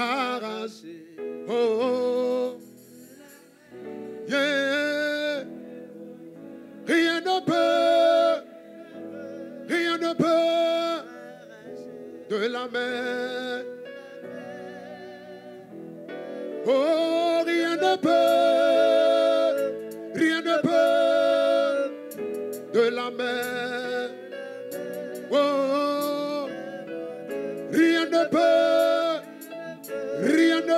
m'arracher. Oh, oh. Yeah. Rien ne peut de la mer. Oh, rien ne peut de la mer. Oh, rien ne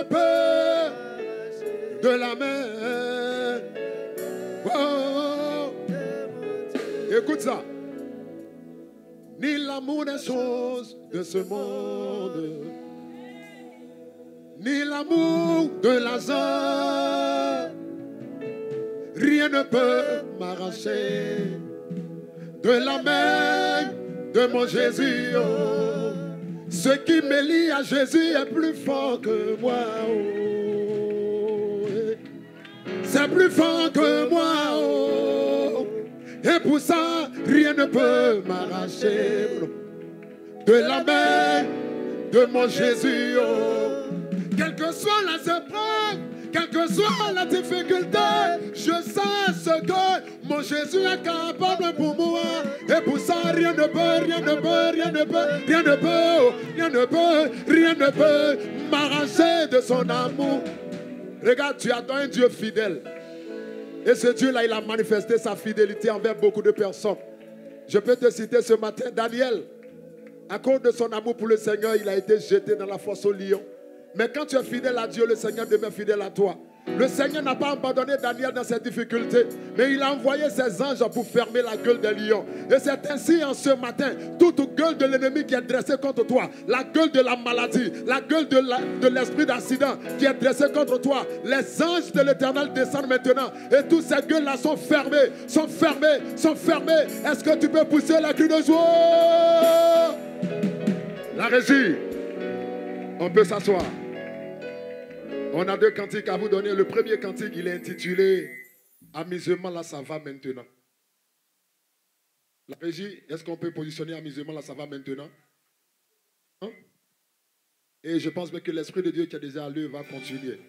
peut de la mer. Oh, écoute ça. Ni l'amour des choses de ce monde, ni l'amour de Lazare, rien ne peut m'arracher de la main de mon Jésus. Oh. Ce qui me lie à Jésus est plus fort que moi. Oh. C'est plus fort que moi. Oh. Et pour ça, rien ne peut m'arracher de la main de mon Jésus. Oh. Quelles que soient les épreuves, quelle que soit la difficulté, je sais ce que mon Jésus est capable pour moi. Et pour ça, rien ne peut m'arracher de son amour. Regarde, tu attends un Dieu fidèle. Et ce Dieu-là, il a manifesté sa fidélité envers beaucoup de personnes. Je peux te citer ce matin Daniel. À cause de son amour pour le Seigneur, il a été jeté dans la fosse au lion. Mais quand tu es fidèle à Dieu, le Seigneur demeure fidèle à toi. Le Seigneur n'a pas abandonné Daniel dans ses difficultés, mais il a envoyé ses anges pour fermer la gueule des lions. Et c'est ainsi en ce matin, toute gueule de l'ennemi qui est dressée contre toi, la gueule de la maladie, la gueule de l'esprit d'accident qui est dressée contre toi, les anges de l'Éternel descendent maintenant. Et toutes ces gueules-là sont fermées, sont fermées, sont fermées. Est-ce que tu peux pousser la cri de joie? La régie, on peut s'asseoir. On a deux cantiques à vous donner. Le premier cantique, il est intitulé « Amusement, là, ça va maintenant ». La régie, est-ce qu'on peut positionner « Amusement, là, ça va maintenant » hein? Et je pense que l'Esprit de Dieu qui a déjà à l'œuvre va continuer.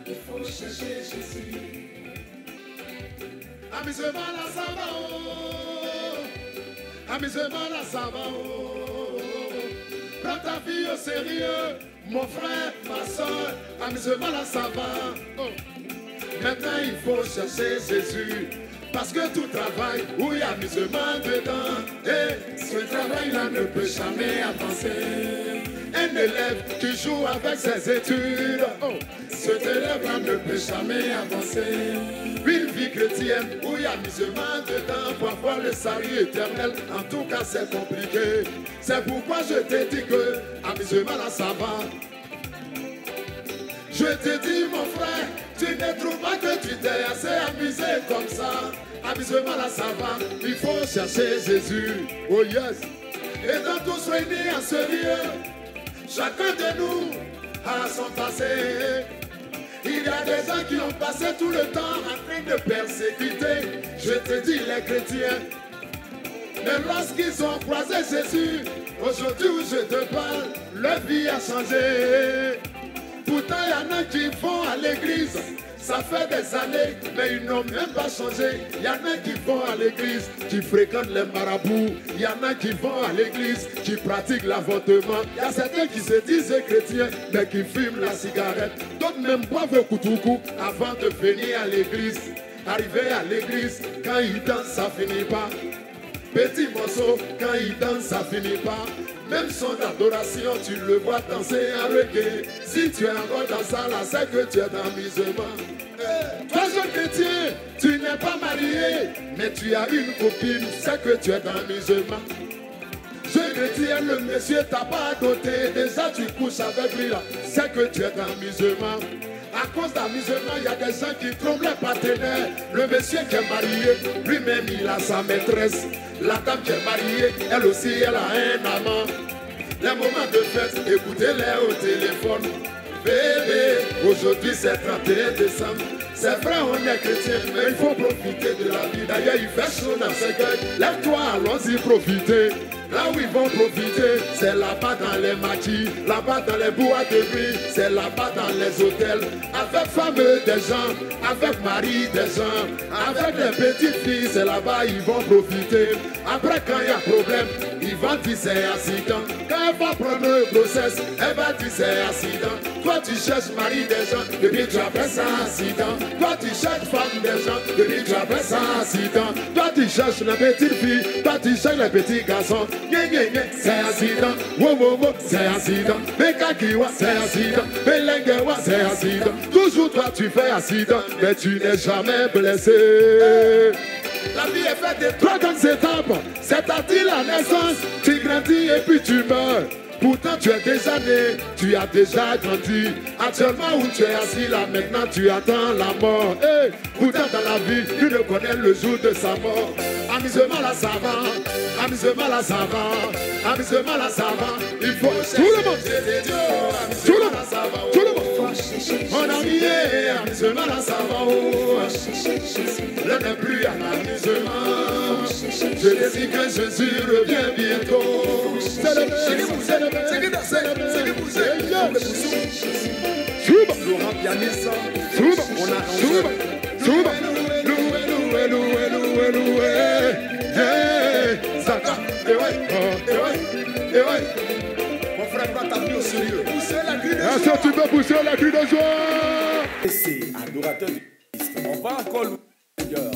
Il faut chercher Jésus. Amusement là ça va oh. Amusement là ça va oh. Prends ta vie au sérieux, mon frère, ma soeur. Amusement là ça va oh. Maintenant il faut chercher Jésus. Parce que tout travail où il y a amusement dedans, et ce travail-là ne peut jamais avancer. Un élève qui joue avec ses études, oh, cet élève-là ne peut jamais avancer. Une vie chrétienne où il y a amusement dedans pour avoir le salut éternel, en tout cas c'est compliqué. C'est pourquoi je te dis que amusement là ça va. Je te dis mon frère, tu ne trouves pas que tu t'es assez amusé comme ça. Amusement là ça va, il faut chercher Jésus. Oh yes. Et dans tous réunis en ce lieu, chacun de nous a son passé. Il y a des gens qui ont passé tout le temps en train de persécuter, je te dis les chrétiens. Mais lorsqu'ils ont croisé Jésus, aujourd'hui où je te parle, leur vie a changé. Pourtant il y en a qui vont à l'église, ça fait des années, mais ils n'ont même pas changé. Il y en a qui vont à l'église, qui fréquentent les marabouts. Il y en a qui vont à l'église, qui pratiquent l'avortement. Il y a certains qui se disent chrétiens, mais qui fument la cigarette. D'autres même boivent le koutoukou avant de venir à l'église. Arriver à l'église, quand ils dansent, ça finit pas. Petit morceau, quand ils dansent, ça finit pas. Même son adoration, tu le vois danser en reggae. Si tu es encore dans ça, là, c'est que tu es dans l'amusement. Toi, jeune chrétien, tu n'es pas marié, mais tu as une copine, c'est que tu es dans l'amusement. Jeune chrétien, le monsieur t'a pas doté, déjà tu couches avec lui là, c'est que tu es dans l'amusement. À cause d'amusement, il y a des gens qui trompent les partenaires. Le monsieur qui est marié, lui-même il a sa maîtresse. La dame qui est mariée, elle aussi elle a un amant. Les moments de fête, écoutez-les au téléphone. bébé. Aujourd'hui c'est 31 décembre. C'est vrai, on est chrétien, mais il faut profiter de la vie. D'ailleurs, il fait chaud dans ses gueules. Lève-toi, allons-y profiter. Là où ils vont profiter, c'est là-bas dans les maquis, là-bas dans les boîtes de nuit, c'est là-bas dans les hôtels, avec femmes des gens, avec mari des gens, avec les petites filles, c'est là-bas ils vont profiter. Après, quand il y a problème, ils vont dire c'est accident. Quand elle va prendre le grossesse, elle va dire c'est accident. Toi tu cherches mari des gens, depuis tu as fait ça accident. Toi tu cherches femme des gens, depuis tu as fait ça accident. Toi tu cherches les petites filles, toi tu cherches les petits garçons. C'est accident, c'est accident. Mekakiwa, c'est accident. Belengewa, c'est accident. Toujours toi tu fais accident, mais tu n'es jamais blessé. La vie est faite de 3 grandes étapes. C'est-à-dire la naissance, tu grandis et puis tu meurs. Pourtant tu es déjà né, tu as déjà grandi. Actuellement où tu es assis là maintenant tu attends la mort. Hey, pourtant dans la vie tu ne connais le jour de sa mort. Amusement là ça va, amusement là ça va, amusement là ça va. Il faut chercher tout le monde, tout le monde, tout le monde. Mon ami, amusement là ça va. L'un n'est plus à l'amusement. Je te dis que Jésus revient bientôt. Laurent pianiste, on a mon frère va t'amener au sérieux. Poussez la cri de joie. Est-ce que tu peux pousser la cri de joie? C'est adorateur de Christ. On va encore louer le Seigneur.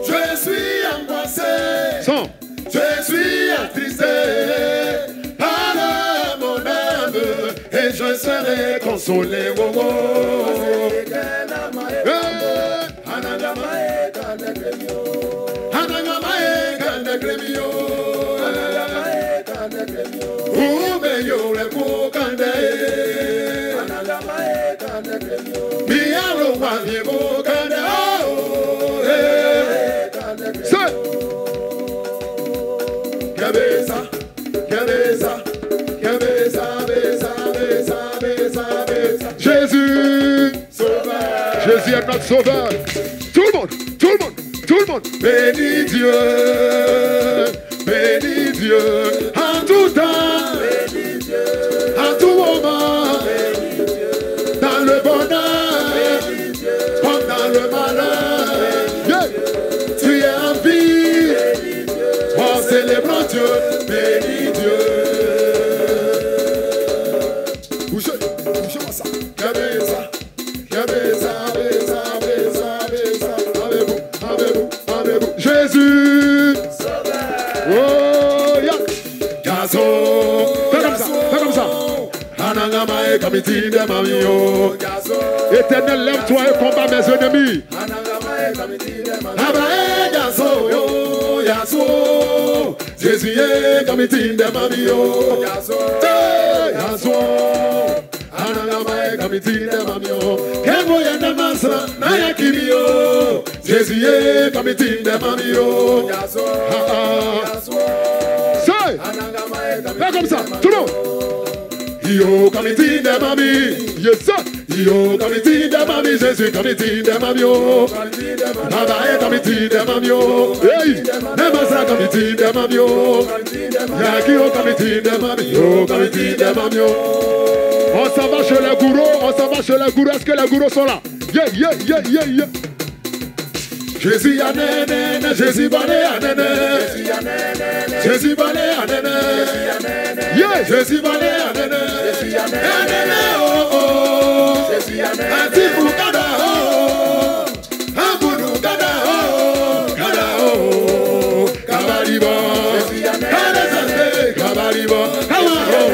Je suis angoissé, je suis attristé par mon âme et je serai consolé. Jésus, Jésus est notre sauveur. Tout le monde, tout le monde, tout le monde. Bénis Dieu, bénis Dieu en tout temps, en tout moment, dans le bonheur, comme dans le malheur. Yeah. Tu es en vie, en célébrant Dieu, bénis Dieu. Bougez-moi ça. Jésus, oh ya, Gazo, fais comme ça, fais comme ça. Anangama et Kamiti de Mamio, Éternel, lève-toi et combat mes ennemis. Anangama et Kamiti de Mamio, Gazo, Yazo, Jésus et Kamiti de Mamio, Gazo. Anangama e kamiti de mamio, kemo ya namasra na ya kimio. Jésus e kamiti de mamio. Say, fais comme ça, tout le monde. Yo kamiti de mami, yes sir. Yo kamiti de mami, Jésus kamiti de mamio. Baba e kamiti de mamio. Hey, namasra kamiti de mamio. Yaki kamiti de mamio, kamiti de mamio. On s'en va chez les gourous, on s'en va chez les gourous. Est-ce que les gourous sont là? Yeah, yeah, yeah, yeah, yeah. Jésus a néné, Jésus balé a néné. Jésus balé a néné. Yeah, Jésus balé a néné. Néné, oh, oh. Atifu kada, oh. Ambudu kada, oh. Kada, oh. Kabariba. Kada zande, kabariba. Kawa, oh.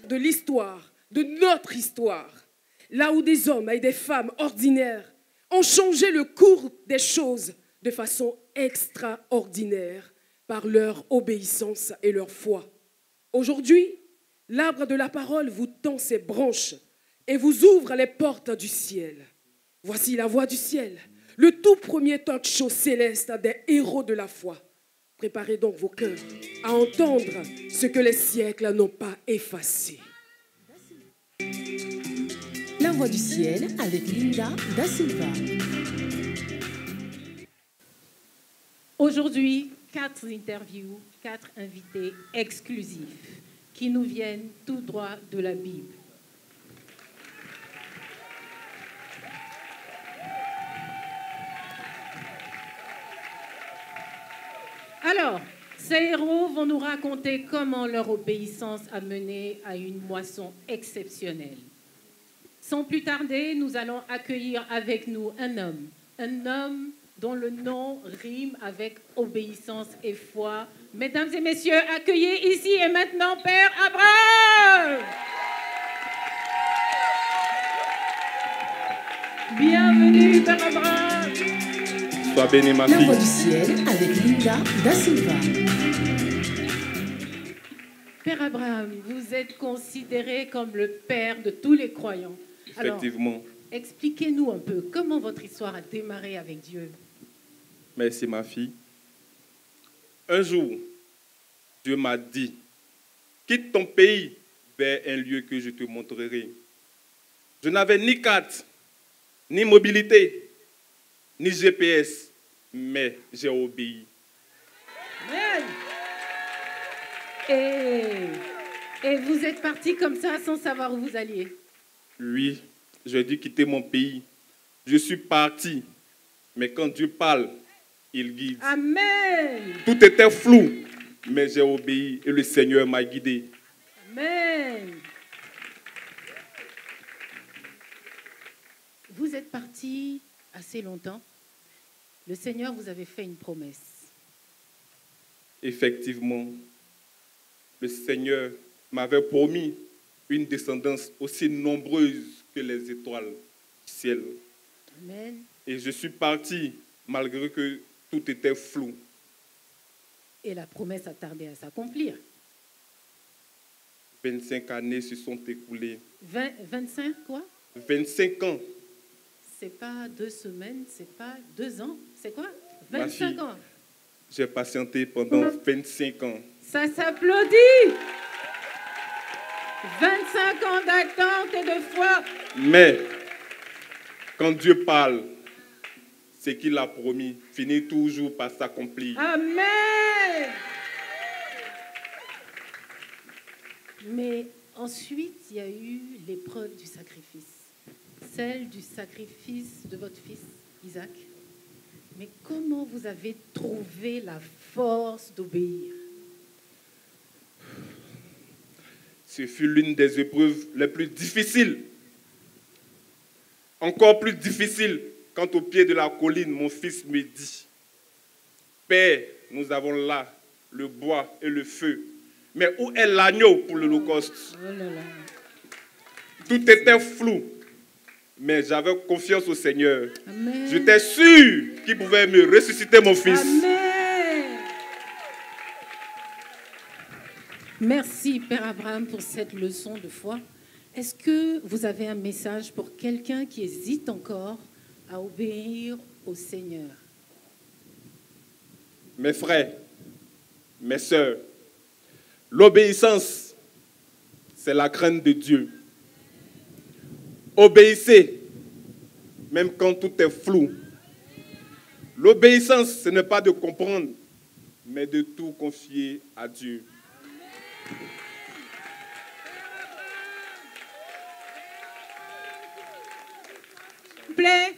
De l'histoire, de notre histoire, là où des hommes et des femmes ordinaires ont changé le cours des choses de façon extraordinaire par leur obéissance et leur foi. Aujourd'hui, l'arbre de la parole vous tend ses branches et vous ouvre les portes du ciel. Voici la voix du ciel, le tout premier talk show céleste des héros de la foi. Préparez donc vos cœurs à entendre ce que les siècles n'ont pas effacé. La voix du ciel avec Linda Da Silva. Aujourd'hui, 4 interviews, 4 invités exclusifs qui nous viennent tout droit de la Bible. Alors, ces héros vont nous raconter comment leur obéissance a mené à une moisson exceptionnelle. Sans plus tarder, nous allons accueillir avec nous un homme dont le nom rime avec obéissance et foi. Mesdames et messieurs, accueillez ici et maintenant Père Abraham. Bienvenue, Père Abraham. Sois béni, ma La fille. voix du ciel avec Linda Da Silva. Père Abraham, vous êtes considéré comme le père de tous les croyants. Effectivement. Alors, expliquez-nous un peu comment votre histoire a démarré avec Dieu. Merci, ma fille. Un jour, Dieu m'a dit, quitte ton pays vers un lieu que je te montrerai. Je n'avais ni carte, ni mobilité, ni GPS, mais j'ai obéi. Amen. Et vous êtes parti comme ça sans savoir où vous alliez? Oui, j'ai dû quitter mon pays. Je suis parti, mais quand Dieu parle, il guide. Amen. Tout était flou, mais j'ai obéi et le Seigneur m'a guidé. Amen. Vous êtes parti assez longtemps. Le Seigneur vous avait fait une promesse. Effectivement, le Seigneur m'avait promis une descendance aussi nombreuse que les étoiles du ciel. Amen. Et je suis parti malgré que tout était flou. Et la promesse a tardé à s'accomplir. 25 années se sont écoulées. 25 quoi? 25 ans. C'est pas 2 semaines, c'est pas 2 ans. C'est quoi? Ma 25 fille. ans. J'ai patienté pendant 25 ans. Ça s'applaudit. 25 ans d'attente et de foi. Mais quand Dieu parle, ce qu'il a promis finit toujours par s'accomplir. Amen. Mais ensuite, il y a eu l'épreuve du sacrifice. Celle du sacrifice de votre fils, Isaac. Mais comment vous avez trouvé la force d'obéir? Ce fut l'une des épreuves les plus difficiles. Encore plus difficile quand au pied de la colline, mon fils me dit, « Père, nous avons là le bois et le feu, mais où est l'agneau pour l'Holocauste ?» Oh là là. Tout était flou, mais j'avais confiance au Seigneur. Amen. J'étais sûr qu'il pouvait me ressusciter mon fils. Amen. Merci, Père Abraham, pour cette leçon de foi. Est-ce que vous avez un message pour quelqu'un qui hésite encore à obéir au Seigneur? Mes frères, mes sœurs, l'obéissance, c'est la crainte de Dieu. Obéissez, même quand tout est flou. L'obéissance, ce n'est pas de comprendre, mais de tout confier à Dieu. Plaît.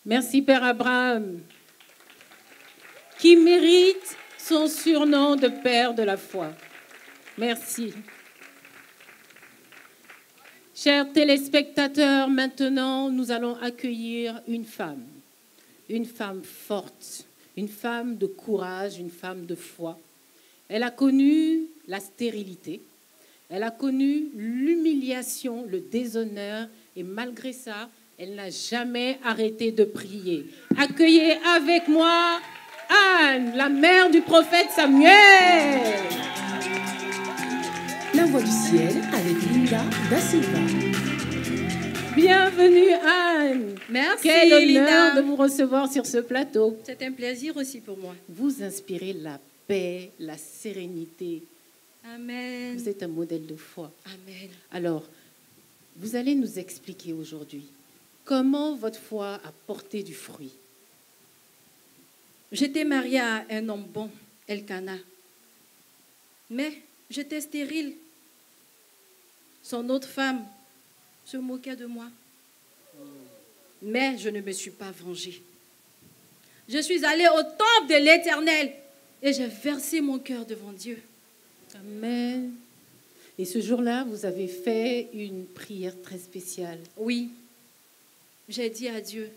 Merci Père Abraham, qui mérite son surnom de Père de la foi. Merci. Chers téléspectateurs, maintenant nous allons accueillir une femme forte, une femme de courage, une femme de foi. Elle a connu la stérilité, elle a connu l'humiliation, le déshonneur, et malgré ça, elle n'a jamais arrêté de prier. Accueillez avec moi Anne, la mère du prophète Samuel. La voix du ciel avec Linda da Silva. Bienvenue Anne. Merci Quel honneur Linda de vous recevoir sur ce plateau. C'est un plaisir aussi pour moi. Vous inspirez la paix, la sérénité. Amen. Vous êtes un modèle de foi. Amen. Alors, vous allez nous expliquer aujourd'hui comment votre foi a porté du fruit. J'étais mariée à un homme bon, Elkana. Mais j'étais stérile. Son autre femme se moquait de moi. Mais je ne me suis pas vengée. Je suis allée au temple de l'Éternel et j'ai versé mon cœur devant Dieu. Amen. Et ce jour-là, vous avez fait une prière très spéciale. Oui, j'ai dit à Dieu,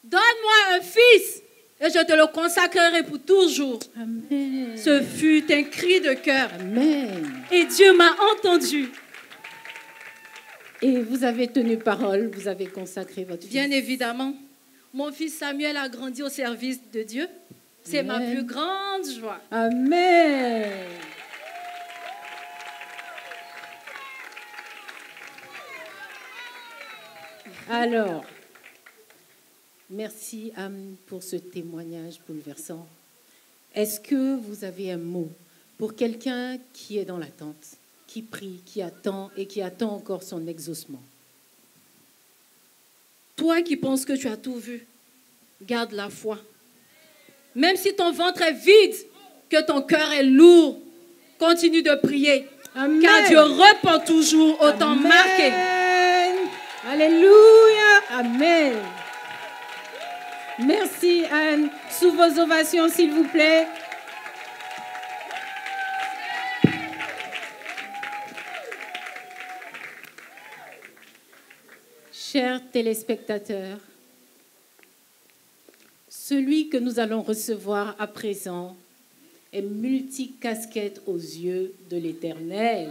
donne-moi un fils et je te le consacrerai pour toujours. Amen. Ce fut un cri de cœur. Amen. Et Dieu m'a entendu. Et vous avez tenu parole, vous avez consacré votre fils. Bien évidemment, mon fils Samuel a grandi au service de Dieu. C'est ma plus grande joie. Amen. Alors, merci Anne pour ce témoignage bouleversant. Est-ce que vous avez un mot pour quelqu'un qui est dans l'attente, qui prie, qui attend et qui attend encore son exaucement? Toi qui penses que tu as tout vu, garde la foi. Même si ton ventre est vide, que ton cœur est lourd, continue de prier. Amen. Car Dieu répond toujours au temps marqué. Alléluia. Amen. Merci Anne. Sous vos ovations, s'il vous plaît. Chers téléspectateurs, celui que nous allons recevoir à présent est multicasquette aux yeux de l'Éternel.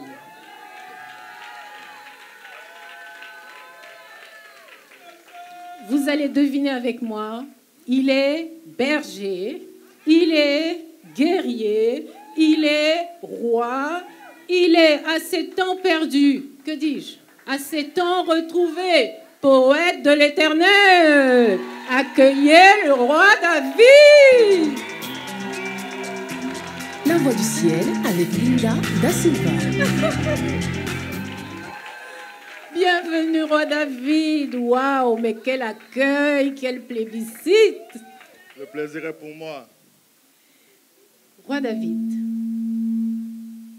Vous allez deviner avec moi, il est berger, il est guerrier, il est roi, il est à ses temps perdus, que dis-je, à ses temps retrouvés, poète de l'Éternel. Accueillez le roi David. La voix du ciel avec Linda da Silva. Bienvenue, roi David. Waouh, mais quel accueil, quel plébiscite. Le plaisir est pour moi. Roi David,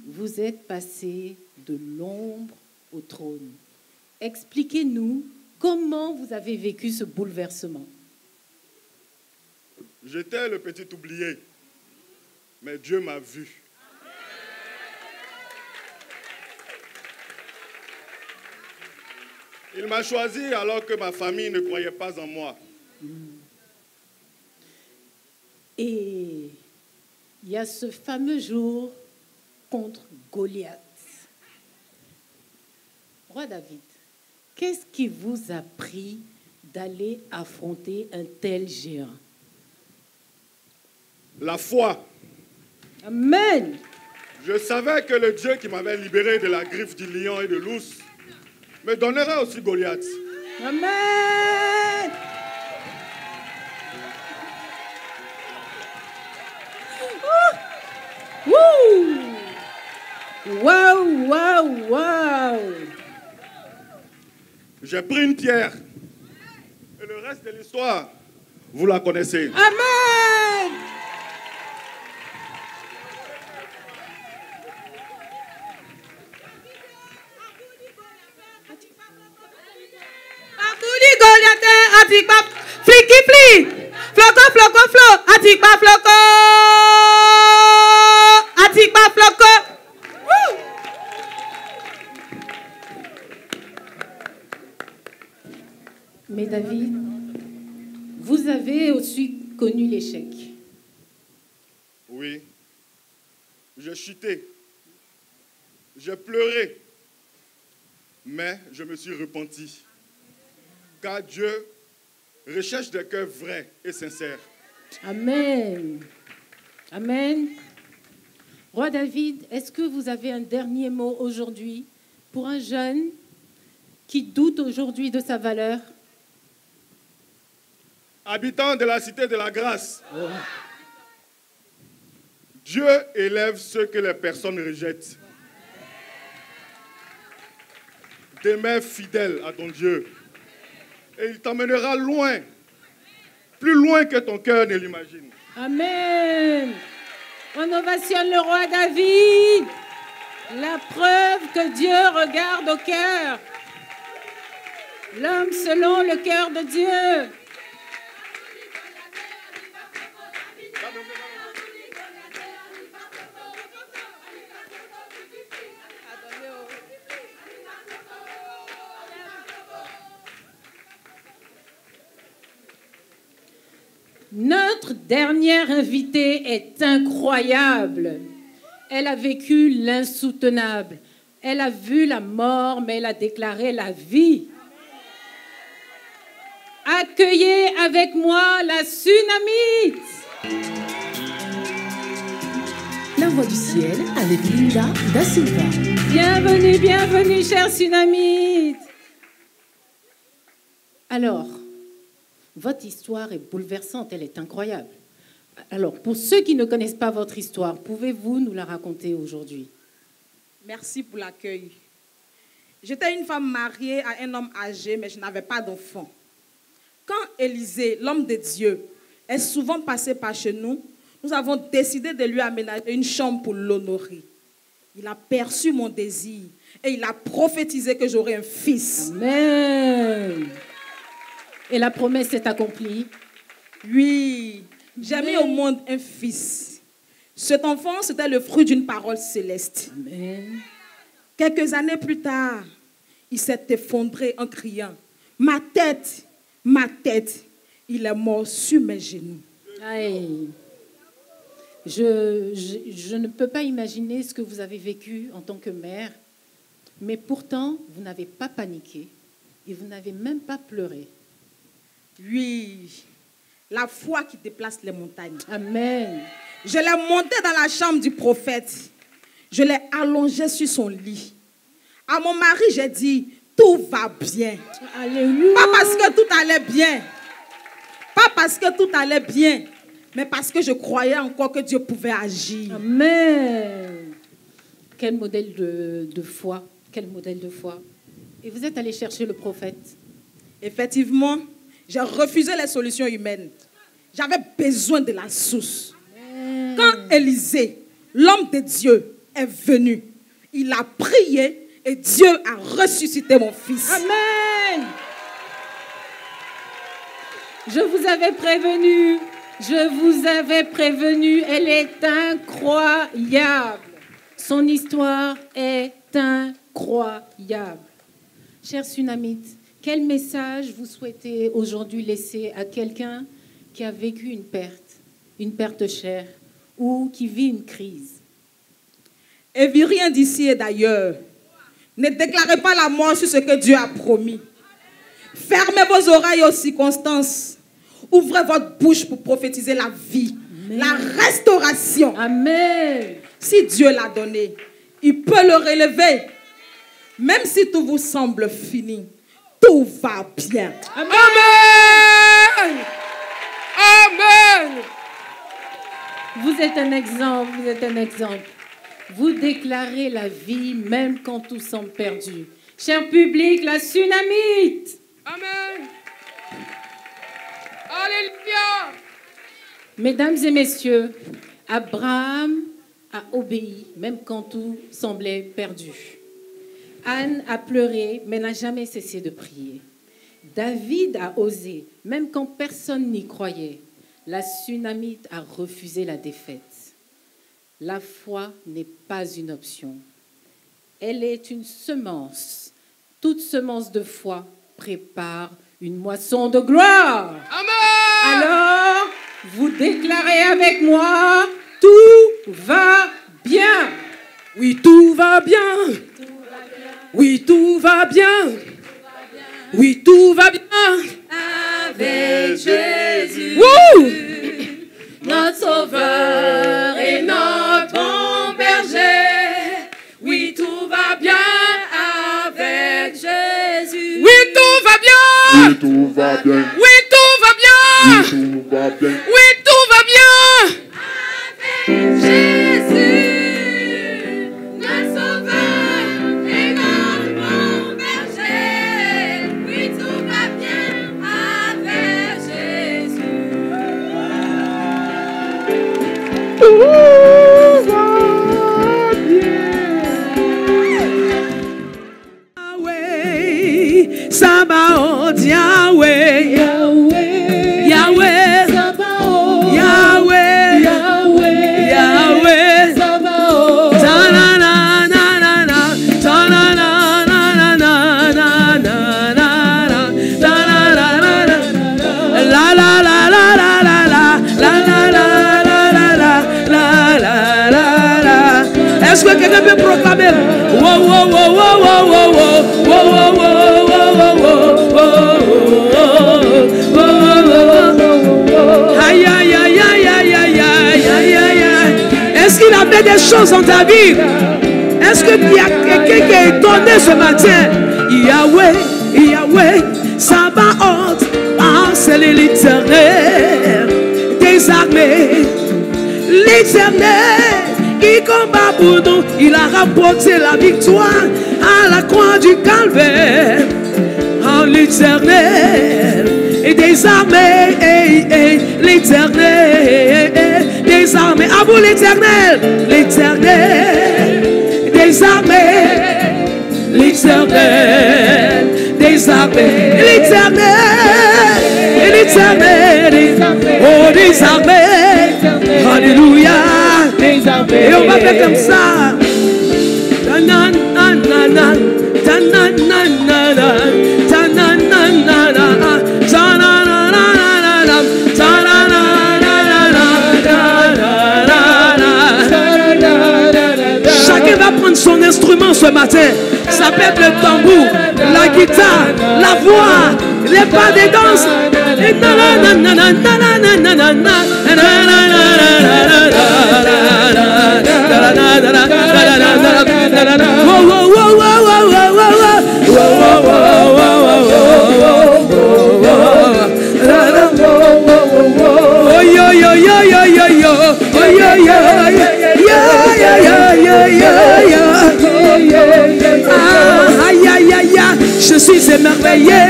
vous êtes passé de l'ombre au trône. Expliquez-nous comment vous avez vécu ce bouleversement. J'étais le petit oublié, mais Dieu m'a vu. Il m'a choisi alors que ma famille ne croyait pas en moi. Et il y a ce fameux jour contre Goliath. Roi David, qu'est-ce qui vous a pris d'aller affronter un tel géant? La foi. Amen. Je savais que le Dieu qui m'avait libéré de la griffe du lion et de l'ours me donnerait aussi Goliath. Amen. Waouh, waouh, waouh. J'ai pris une pierre. Et le reste de l'histoire, vous la connaissez. Amen. Atikifli. Floco, floco, flo. Atikba floco. Atikba floco. Mais David, vous avez aussi connu l'échec. Oui, j'ai chuté, j'ai pleuré, mais je me suis repenti. Car Dieu recherche des cœurs vrais et sincères. Amen. Amen. Roi David, est-ce que vous avez un dernier mot aujourd'hui pour un jeune qui doute aujourd'hui de sa valeur? Habitants de la cité de la grâce, Dieu élève ceux que les personnes rejettent. Demeure fidèle à ton Dieu et il t'emmènera loin, plus loin que ton cœur ne l'imagine. Amen. On ovationne le roi David. La preuve que Dieu regarde au cœur. L'homme selon le cœur de Dieu. Notre dernière invitée est incroyable. Elle a vécu l'insoutenable. Elle a vu la mort, mais elle a déclaré la vie. Accueillez avec moi la Tsunamite. La voix du ciel avec Linda Da Silva. Bienvenue, bienvenue, chère Tsunamite. Alors, votre histoire est bouleversante, elle est incroyable. Alors, pour ceux qui ne connaissent pas votre histoire, pouvez-vous nous la raconter aujourd'hui? Merci pour l'accueil. J'étais une femme mariée à un homme âgé, mais je n'avais pas d'enfant. Quand Élisée, l'homme de Dieu, est souvent passé par chez nous, nous avons décidé de lui aménager une chambre pour l'honorer. Il a perçu mon désir et il a prophétisé que j'aurais un fils. Amen. Et la promesse s'est accomplie? Oui, j'ai mis au monde un fils. Cet enfant, c'était le fruit d'une parole céleste. Amen. Quelques années plus tard, il s'est effondré en criant « Ma tête, ma tête !» Il est mort sur mes genoux. Aïe. Je ne peux pas imaginer ce que vous avez vécu en tant que mère, mais pourtant, vous n'avez pas paniqué et vous n'avez même pas pleuré. Oui, la foi qui déplace les montagnes. Amen. Je l'ai monté dans la chambre du prophète. Je l'ai allongé sur son lit. À mon mari, j'ai dit, tout va bien. Alléluia. Pas parce que tout allait bien. Pas parce que tout allait bien, mais parce que je croyais encore que Dieu pouvait agir. Amen. Quel modèle de foi. Quel modèle de foi. Et vous êtes allé chercher le prophète. Effectivement, j'ai refusé les solutions humaines. J'avais besoin de la source. Amen. Quand Élisée, l'homme de Dieu, est venu, il a prié et Dieu a ressuscité mon fils. Amen. Je vous avais prévenu. Je vous avais prévenu. Elle est incroyable. Son histoire est incroyable. Chère Tsunamite, quel message vous souhaitez aujourd'hui laisser à quelqu'un qui a vécu une perte chère ou qui vit une crise? Et vit rien d'ici et d'ailleurs. Ne déclarez pas la mort sur ce que Dieu a promis. Fermez vos oreilles aux circonstances. Ouvrez votre bouche pour prophétiser la vie, Amen. La restauration. Amen. Si Dieu l'a donné, il peut le relever. Même si tout vous semble fini, tout va bien. Amen. Amen. Vous êtes un exemple, vous êtes un exemple. Vous déclarez la vie même quand tout semble perdu. Cher public, la Tsunamite. Amen. Alléluia. Mesdames et messieurs, Abraham a obéi même quand tout semblait perdu. Anne a pleuré mais n'a jamais cessé de prier. David a osé, même quand personne n'y croyait. La Sunamite a refusé la défaite. La foi n'est pas une option. Elle est une semence. Toute semence de foi prépare une moisson de gloire. Amen. Alors, vous déclarez avec moi, tout va bien. Oui, tout va bien. Oui, tout va bien. Oui, tout va bien. Avec Jésus, notre Sauveur et notre bon berger. Oui, tout va bien avec Jésus. Oui, tout va bien. Oui, tout va bien. Oui, tout va bien. Oui, tout va bien. Oui, tout va bien. avec Jésus, notre Sauveur et notre bon berger. Oui, tout va bien avec Jésus. Yahweh, Sabaoth, Yahweh, Yahweh, Yahweh, Sabaoth, Yahweh, Yahweh, Yahweh, Sabaoth, ta na na na na na, ta na na na na na na na na, ta na na na na, la la la la la la la, la la la la la la la la. Est-ce que quelqu'un peut proclamer? Wow, wow, wow, wow, wow, wow, wow, wow, wow, wow, wow, wow. Aïe, aïe, aïe, aïe, aïe, aïe, aïe, aïe, aïe, aïe. Est-ce qu'il a fait des choses dans ta vie? Est-ce qu'il y a quelqu'un qui est étonné ce matin? Yahweh, Yahweh, Sabaoth, ah, c'est l'Éternel des armées, l'Éternel qui combat pour nous. Il a rapporté la victoire à la croix du Calvaire. En l'Éternel et des armées, l'Éternel des armées. À vous l'Éternel, l'Éternel des armées, l'Éternel des armées, l'Éternel, oh des armées, alléluia. Et on va faire comme ça. Chacun va prendre son instrument ce matin. Ça peut être le tambour, la guitare, la voix, les pas des danses. Je suis émerveillé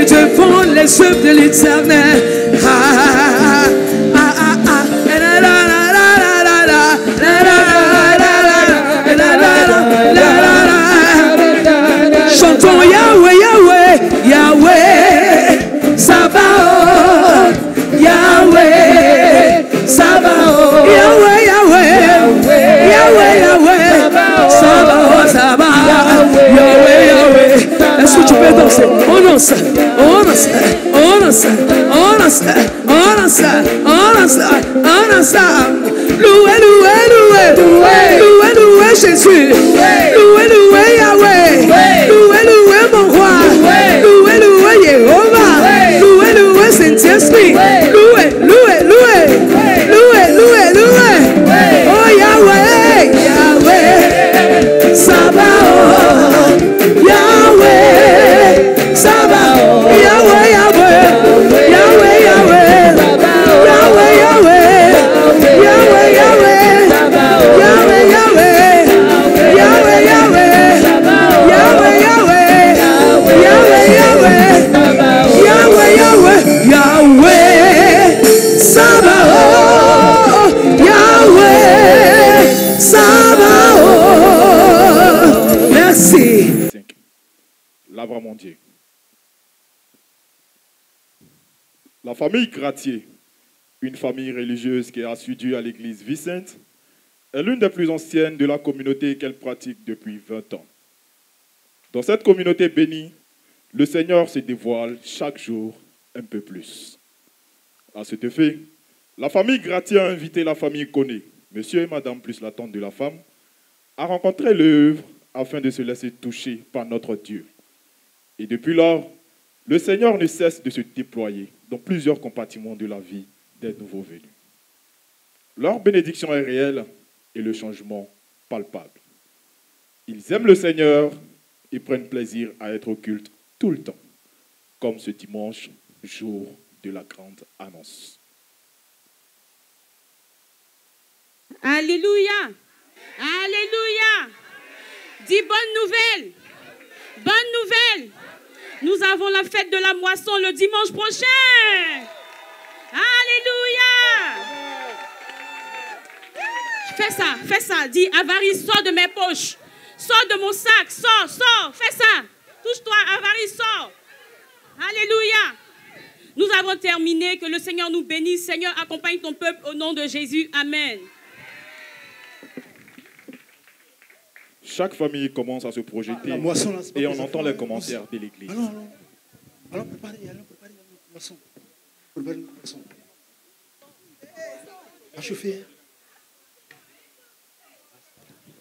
devant les œuvres de l'Éternel. Chantons Yahweh, Yahweh, Yahweh, Sabaoth, Yahweh, Sabaoth, Yahweh, Yahweh, Yahweh, Yahweh, Sabaoth, Sabaoth, Yahweh, Yahweh. Est-ce que tu peux danser? On danse, on danse, on danse, on danse, on danse, on danse, on danse. Loué, loué, loué, loué, loué Jésus, loué, loué Yahweh, loué, loué mon roi, loué, loué Jéhovah, loué, loué Saint-Esprit, loué, loué, loué, loué, loué, loué. Oh Yahweh, Yahweh, Sabaoth, Yahweh, Sabaoth, Yahweh, Yahweh, Yahweh, Yahweh, Yahweh, Yahweh, Yahweh, Yahweh, Yahweh, Yahweh, Yahweh, Yahweh, famille Gratier, une famille religieuse qui est assidue à l'église Vicente, est l'une des plus anciennes de la communauté qu'elle pratique depuis 20 ans. Dans cette communauté bénie, le Seigneur se dévoile chaque jour un peu plus. À cet effet, la famille Gratier a invité la famille Koné, monsieur et madame plus la tante de la femme, à rencontrer l'œuvre afin de se laisser toucher par notre Dieu. Et depuis lors, le Seigneur ne cesse de se déployer dans plusieurs compartiments de la vie des nouveaux venus. Leur bénédiction est réelle et le changement palpable. Ils aiment le Seigneur et prennent plaisir à être au culte tout le temps, comme ce dimanche, jour de la grande annonce. Alléluia! Alléluia! Dis bonne nouvelle! Bonne nouvelle! Nous avons la fête de la moisson le dimanche prochain! Alléluia! Fais ça. Dis, avarie, sors de mes poches. Sors de mon sac. Sors. Fais ça. Touche-toi, avarie, sors. Alléluia. Nous avons terminé. Que le Seigneur nous bénisse. Seigneur, accompagne ton peuple au nom de Jésus. Amen. Chaque famille commence à se projeter et on entend les commentaires de l'église. Allons préparer la moisson. Préparer la moisson. À chauffer.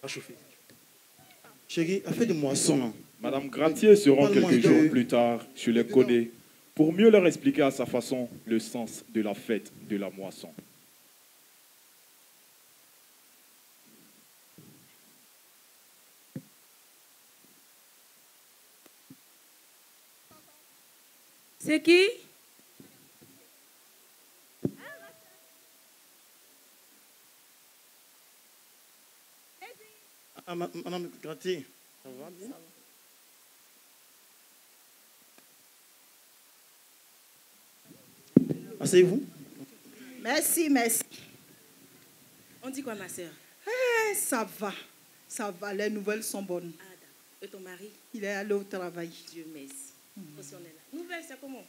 À chauffer. Chérie, a fait des moissons. Madame Gratier se rend quelques jours plus tard chez les Koné pour mieux leur expliquer à sa façon le sens de la fête de la moisson. C'est qui? Madame Gratier, ça va bien? Asseyez-vous. Merci. On dit quoi, ma soeur? Ça va, les nouvelles sont bonnes. Ah, d'accord. Et ton mari? Il est allé au travail. Dieu merci. Aussi, on est là. Nouvelle, c'est comment?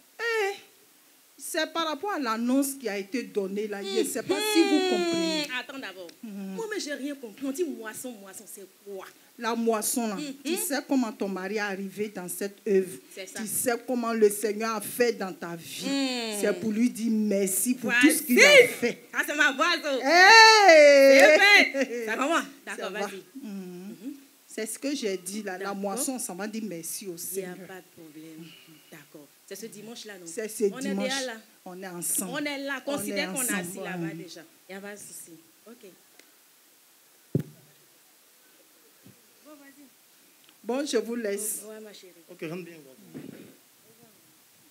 C'est par rapport à l'annonce qui a été donnée là. Je ne sais pas si vous comprenez. Attends d'abord. Moi, mais j'ai rien compris. On dit moisson, c'est quoi? La moisson là. Tu sais comment ton mari est arrivé dans cette œuvre. C'est ça. Tu sais comment le Seigneur a fait dans ta vie. C'est pour lui dire merci pour tout ce qu'il a fait. Ah, c'est ma voix. C'est comment? D'accord, vas-y. C'est ce que j'ai dit là. La moisson, ça m'a dit merci au Seigneur. Il n'y a pas de problème. D'accord. C'est ce dimanche-là, non? C'est ce dimanche. On est déjà là. On est ensemble. On est là. Considère qu'on est assis là-bas déjà. Il n'y a pas de souci. OK. Bon, vas-y. Bon, je vous laisse. Ouais, ma chérie. Ok, rentre bien.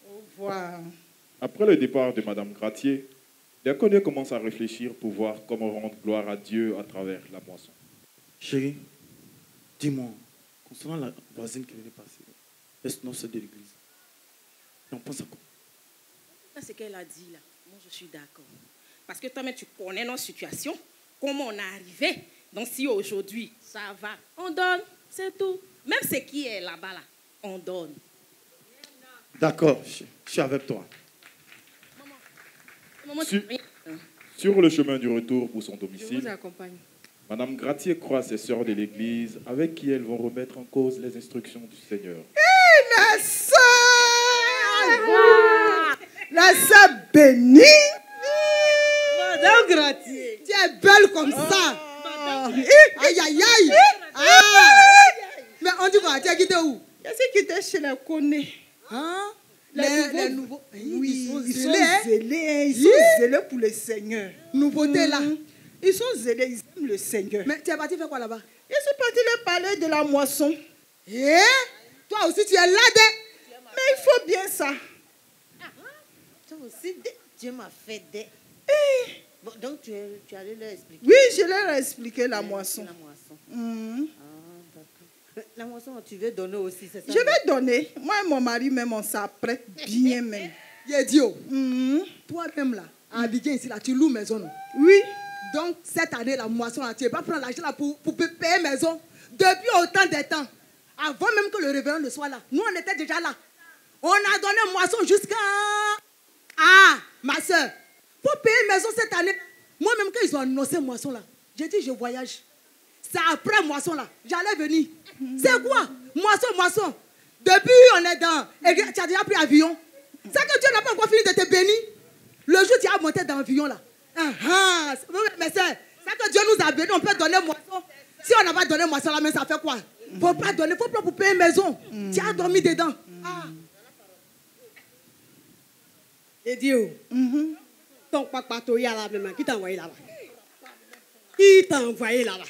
Au revoir. Après le départ de Madame Gratier, les Koné commencent à réfléchir pour voir comment rendre gloire à Dieu à travers la moisson. Chérie, dis-moi, concernant la voisine qui venait passer, est-ce non c'est de l'église? Et on pense à quoi? C'est ce qu'elle a dit là. Moi, je suis d'accord. Parce que toi-même, tu connais notre situation, comment on est arrivé. Donc, si aujourd'hui, ça va, on donne, c'est tout. Même ce qui est là-bas, là, on donne. D'accord, je suis avec toi. Maman, Sur le chemin du retour pour son domicile, Je vous accompagne. Madame Gratier croise ses sœurs de l'église avec qui elles vont remettre en cause les instructions du Seigneur. La sœur! La sœur bénie! Madame Gratier! Tu es belle comme ça! Aïe, aïe, aïe! Mais on dit quoi? Tu as quitté où? Je sais quitté chez les Koné. Hein? Les nouveaux. Oui, ils sont zélés. Ils Oui. sont zélés pour le Seigneur. Nouveauté là. Ils sont zélés, ils aiment le Seigneur. Mais tu es parti faire quoi là-bas? Je suis parti leur parler de la moisson. Eh? Toi aussi tu es là Mais il faut bien ça. Toi aussi, Dieu m'a fait des... Bon, donc tu allais leur expliquer? Oui, je leur ai expliqué la moisson. La moisson. Mhm. Ah, d'accord. La moisson, tu veux donner aussi, c'est ça? Je vais donner. Moi et mon mari même, on s'apprête bien même. Yedio, toi-même là, à Abidjan ici là, tu loues maison. Non? Oui. Donc cette année, la moisson là, tu ne vas pas prendre l'argent là pour payer maison. Depuis autant de temps, avant même que le révérend ne soit là, nous on était déjà là. On a donné moisson jusqu'à... Ah, Ma soeur, pour payer une maison cette année, moi-même quand ils ont annoncé moisson là, j'ai dit je voyage. C'est après moisson là, j'allais venir. C'est quoi? Moisson. Depuis on est dans... Et tu as déjà pris avion. C'est que Dieu n'a pas encore fini de te bénir. Le jour où tu as monté dans l'avion là. Mais c'est que Dieu nous a bénis, on peut donner moisson. Si on n'a pas donné moisson là, mais ça fait quoi? Faut pas donner, faut pas pour payer une maison. Tu as dormi dedans. Et Dieu, ton papa toi là même, qui t'a envoyé là-bas? Qui t'a envoyé là-bas?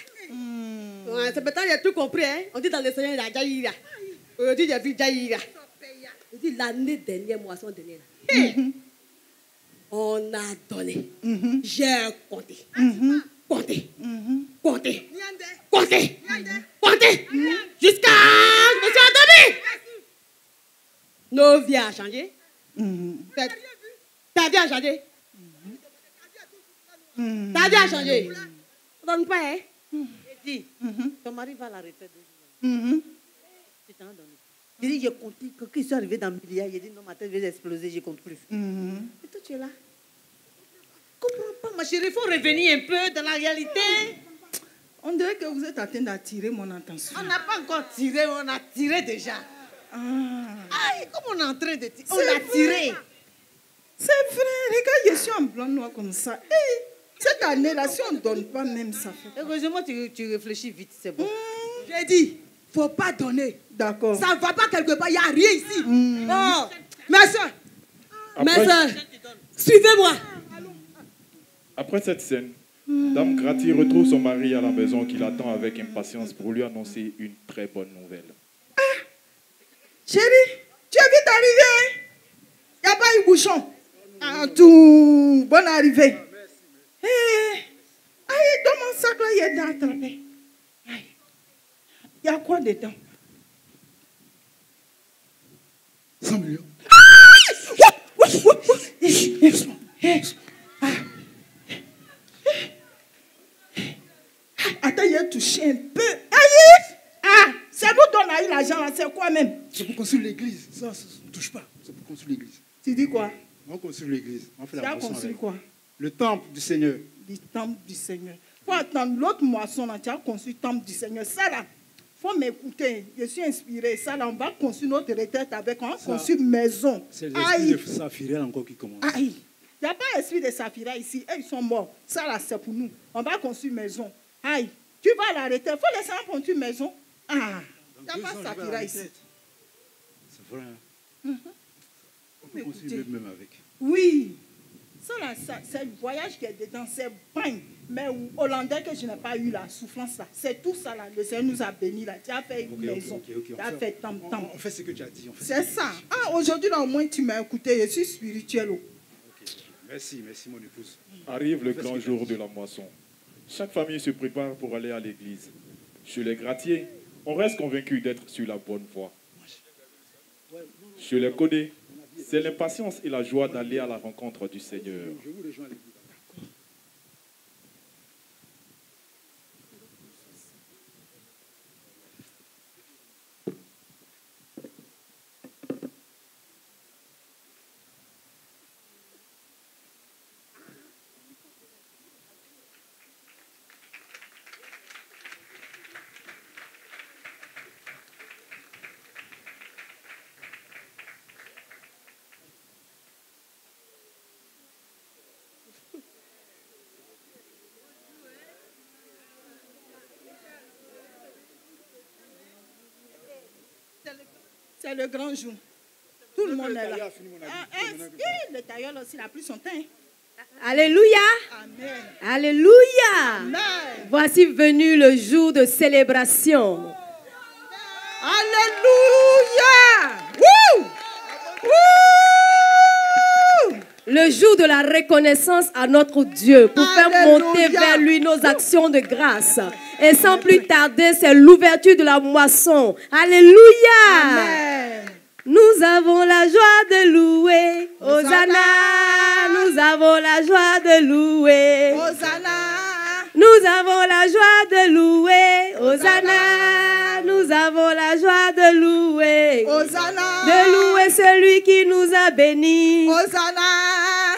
C'est peut-être il a tout compris, hein? On dit dans le Seigneur, il y a Jaïra. Aujourd'hui, j'ai vu Jaïra. Il dit l'année dernière, moisson dernière. On a donné. J'ai compté. Compté. Jusqu'à... Je me suis endormi. Nos vies ont changé. Ta vie a changé. Ta vie a changé. On ne donne pas, hein? Dis, ton mari va l'arrêter 2 jours. Tu t'en donnes. Il dit, j'ai compté, quand ils sont arrivés dans le milliard, il dit, non, ma tête vient d'exploser, je ne compte plus. Et toi, tu es là. Je ne comprends pas, ma chérie, il faut revenir un peu dans la réalité. On dirait que vous êtes en train d'attirer mon attention. On n'a pas encore tiré, on a tiré déjà. Aïe, comme on est en train de tirer, on a tiré. C'est vrai, regarde, je suis en blanc noir comme ça. Hey, cette année-là, si on ne donne pas même, ça fait. Heureusement, tu réfléchis vite, c'est bon. J'ai dit, faut pas donner. D'accord. Ça ne va pas quelque part, il n'y a rien ici. Oh, mes soeurs, suivez-moi. Après cette scène, Dame Grati retrouve son mari à la maison qui l'attend avec impatience pour lui annoncer une très bonne nouvelle. Chérie, tu es vite arrivée. Il n'y a pas eu bouchon. Tout, bonne arrivée. Aïe, dans mon sac là, il y a dedans attrapé. Il y a quoi dedans? 100 millions. Attends, il a touché un peu. Aïe! C'est nous dont on a eu l'argent là, c'est quoi même? C'est pour construire l'église. Ça ne touche pas. C'est pour construire l'église. Tu dis quoi? On construit l'église. On fait Tu la as moisson construit avec. quoi? Le temple du Seigneur. Du temple du Seigneur. Faut attendre l'autre moisson là, tu as construit le temple du Seigneur. Ça là, faut m'écouter. Je suis inspiré. Ça là, on va construire notre retraite avec, on va construire une maison. C'est l'esprit de Saphira encore qui commence. Aïe! Il n'y a pas l'esprit de Saphira ici. Ils sont morts. Ça là, c'est pour nous. On va construire une maison. Aïe! Tu vas l'arrêter. Il faut laisser un construire une maison. Il n'y a pas Saphira ici. C'est vrai. On peut construire même avec. Oui. Ça là, c'est le voyage qui est dedans. C'est bain. Mais hollandais que je n'ai pas eu la souffrance là. C'est tout ça là. Le Seigneur nous a bénis là. Tu as fait une maison. Tu as fait tam-tam. On fait ce que tu as dit. C'est ça. Aujourd'hui là, au moins tu m'as écouté. Je suis spirituel. Merci mon épouse. Arrive le grand jour de la moisson. Chaque famille se prépare pour aller à l'église. Chez les Gratiers, on reste convaincu d'être sur la bonne voie. Chez les Codés, c'est l'impatience et la joie d'aller à la rencontre du Seigneur. Je vous rejoins à l'église. C'est le grand jour. Tout le monde est là. Le tailleur aussi, il a pris son teint. Alléluia. Amen. Alléluia. Amen. Voici venu le jour de célébration. Alléluia. Wouh! Wouh! Le jour de la reconnaissance à notre Dieu pour faire monter vers lui nos actions de grâce. Et sans plus tarder, c'est l'ouverture de la moisson. Alléluia. Amen. Nous avons la joie de louer. Hosanna. Nous avons la joie de louer. Hosanna. Nous avons la joie de louer. Hosanna. Nous avons la joie de louer. Hosanna. De louer celui qui nous a bénis. Hosanna.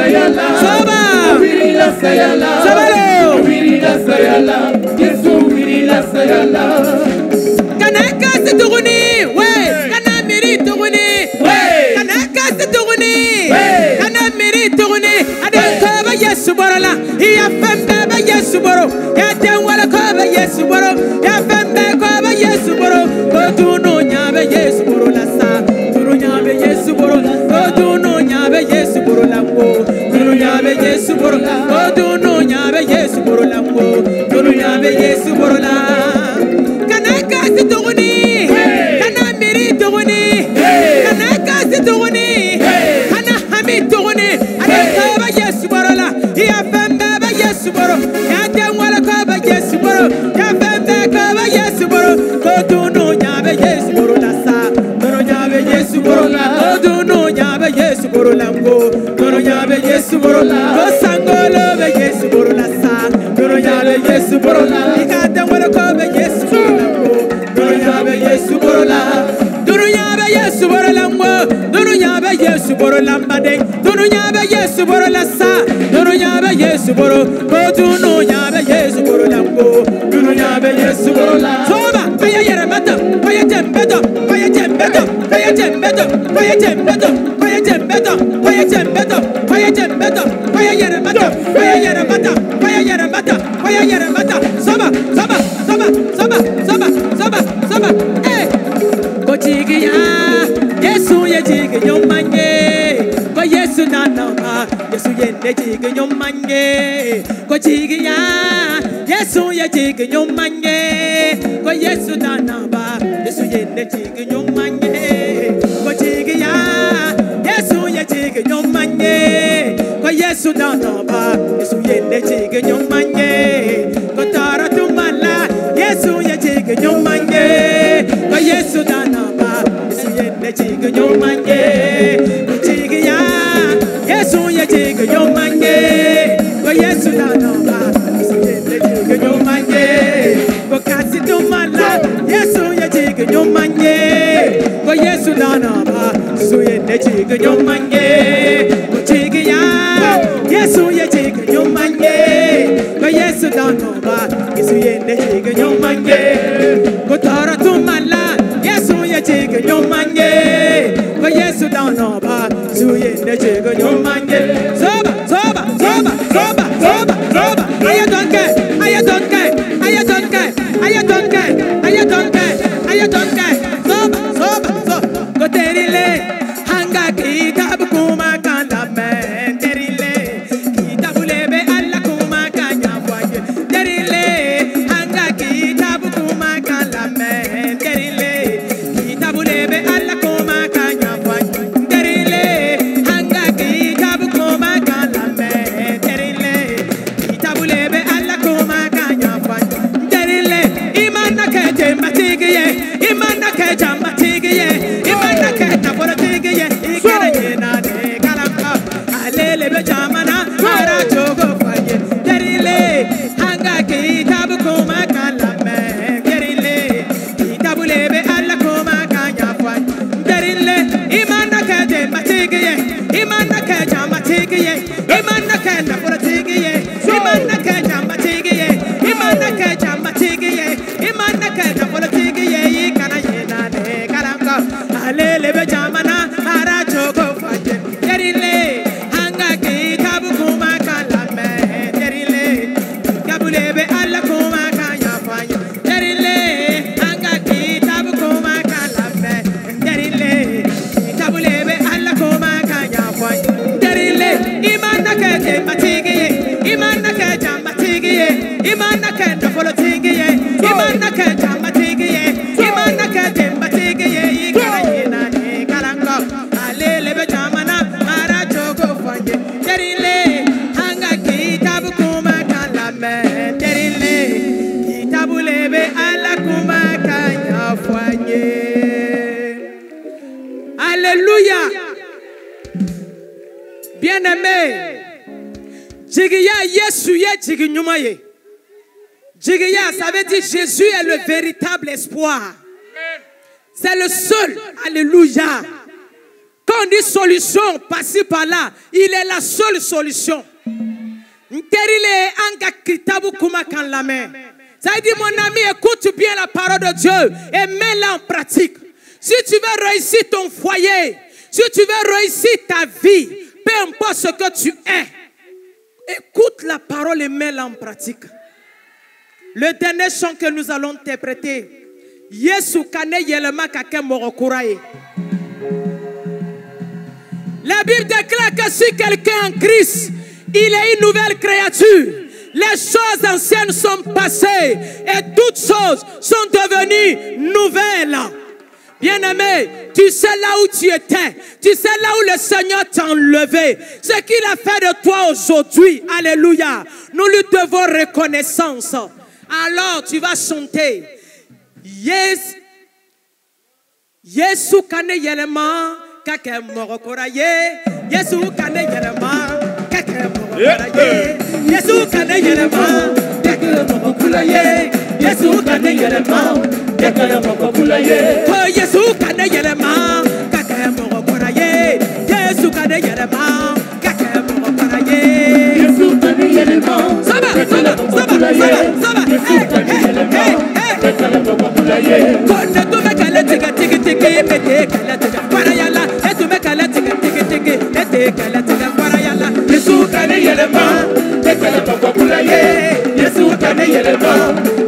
sayala. Soba. Wiri la sayala. Sobalo. Wiri la sayala. Yesu wiri la sayala. Kanaka se tourni, ouais. Kana miri tourni, ouais. Kanaka se tourni, ouais. Kana miri tourni. Adan kaba Yesu borola. Ya fembe ba Yesu boro. Ya den wala kaba Yesu boro. Ya fembe kaba Yesu boro. Ko tunu nyabe Yesu boro la sa. Tunu nyabe Yesu boro. Ko tunu nyabe Yesu boro la mo. Tunu nyabe Yesu boro. Ko tunu nyabe Yesu boro la mo. Tunu nyabe Yesu boro la. Kasi tuguni, kana miri tuguni, kana kasi tuguni, kana hami tuguni. Ada kaba Yesu borola, ya fembe ba Yesu boro, ya tenwala kaba Yesu boro, ya fembe kaba Yesu boro. Koduno nyabe Yesu boro la sa, kono nyabe Yesu boro la, koduno nyabe Yesu boro la ngo, kono nyabe Yesu boro la, kosangolo be Yesu boro la sa, kono nyabe Yesu boro la, ikate wala kaba Yesu boro la. Yesu borola, dununya be Yesu borola ngo, dununya be Yesu borola mbade, dununya be Yesu borola sa, dununya be Yesu boro, ko dununya be Yesu borola ngo, dununya be Yesu borola. Soba, aya yere mata, aya jembedo, aya jembedo, aya jembedo, aya jembedo, aya jembedo, aya jembedo, aya jembedo, aya yere mata, aya yere mata, aya yere mata, aya yere mata. Soba, soba, soba, soba, soba, soba, soba. Kochigiya, Yesu ye chigi nyomanye, ko Yesu nanama, Yesu ye ne chigi nyomanye. Kochigiya, Yesu ye chigi nyomanye, ko Yesu nanama, Yesu ye ne chigi nyomanye. Kochigiya, Yesu ye chigi nyomanye, ko Yesu nanama, Yesu ye ne chigi nyomanye. Kotara tumala, Yesu ye chigi nyomanye, ko Yesu nanama, Yesu ye ne chigi nyomanye. Kochigiya, Yesu ye chigi nyomanye, ko Yesu nanama, Yesu ye ne chigi nyomanye. Kokasi tumala, Yesu ye chigi nyomanye, ko Yesu nanama, Yesu ye ne chigi nyomanye. Kochigiya, Yesu ye chigi nyomanye, ko Yesu nanama, Yesu ye ne chigi nyomanye. Kotara tumala, Yesu ye chigi nyomanye, ko Yesu nanama, Yesu ye ne chigi nyomanye. Soba, soba, soba, soba, soba, soba. Aya don't care, aya don't care, aya don't care, aya don't care, aya don't care, aya don't care. Soba, soba, soba. Koterile, hanga kitabu kuma kanda men. Terile, kitabu lebe alla kuma kanya fwaye. Terile, hanga kitabu kuma kanda men. Terile, kitabu lebe alla kuma kanya fwaye. Terile, hanga kitabu kuma kanda men. Terile, kitabu lebe alla kuma kanya fwaye. Terile, imana kete matigiye, imana kete matigiye, imana kete politigiye. Ikere yena de kalamba, alele be jamana, mara jogo fwaye. Terile, hanga kitabu kuma kanda men. Terile, kitabu lebe alla kuma kanya fwaye. Terile, imana kete matigiye, imana kete matigiye, imana kete politigiye, imana kete matigiye, imana kete matigiye, imana kete politigiye. Ikana yena de kalamba, alele be jamana, mara jogo fwaye. Terile, hanga kitabu kuma kanda men. Terile, kitabu lebe alla kuma kanya fwaye. Terile, hanga kitabu kuma kanda men. Terile, kitabu lebe alla kuma kanya fwaye. Terile, imana kete matigiye, imana kete matigiye, imana kete politigiye, imana kete matigiye, imana kete matigiye. Ikana yena de kalanga, alele be jamana, mara jogo fwaye. Terile, hanga kitabu kuma kanda men. Terile, kitabu lebe alla kuma kanya fwaye. Alléluia. Bien-aimé, Jigiya Yesu ye jiginyuma ye. Jigiya, ça veut dire Jésus est le véritable espoir. C'est le seul. Alléluia. Quand on dit solution, par-ci, par-là, il est la seule solution. Ça dit, mon ami, écoute bien la parole de Dieu et mets-la en pratique. Si tu veux réussir ton foyer, si tu veux réussir ta vie, peu importe ce que tu es, écoute la parole et mets-la en pratique. Le dernier chant que nous allons interpréter, Yesu kane yelema kake morokuraye. La Bible déclare que si quelqu'un est en Christ, il est une nouvelle créature. Les choses anciennes sont passées et toutes choses sont devenues nouvelles. Bien-aimé, tu sais là où tu étais, tu sais là où le Seigneur t'a enlevé, ce qu'il a fait de toi aujourd'hui. Alléluia. Nous lui devons reconnaissance. Alors tu vas chanter. Yes. Yesu kane yelema kake morokoraye. Yesu kane yelema kake morokoraye. Yesu kane yelema kake morokoraye. Yesu kane yelema kake morokoraye. Oh Yesu kane yelema kake morokoraye. Yesu kane yelema kake morokoraye. Yesu kane yelema. Saba. Yesu kane yelema. Konde tu me kala tiga tiga tiga mete kala tiga parayala. Tu me kala tiga tiga tiga mete kala tiga parayala. Yesu kane yelema kala populaye. Yesu kane yelema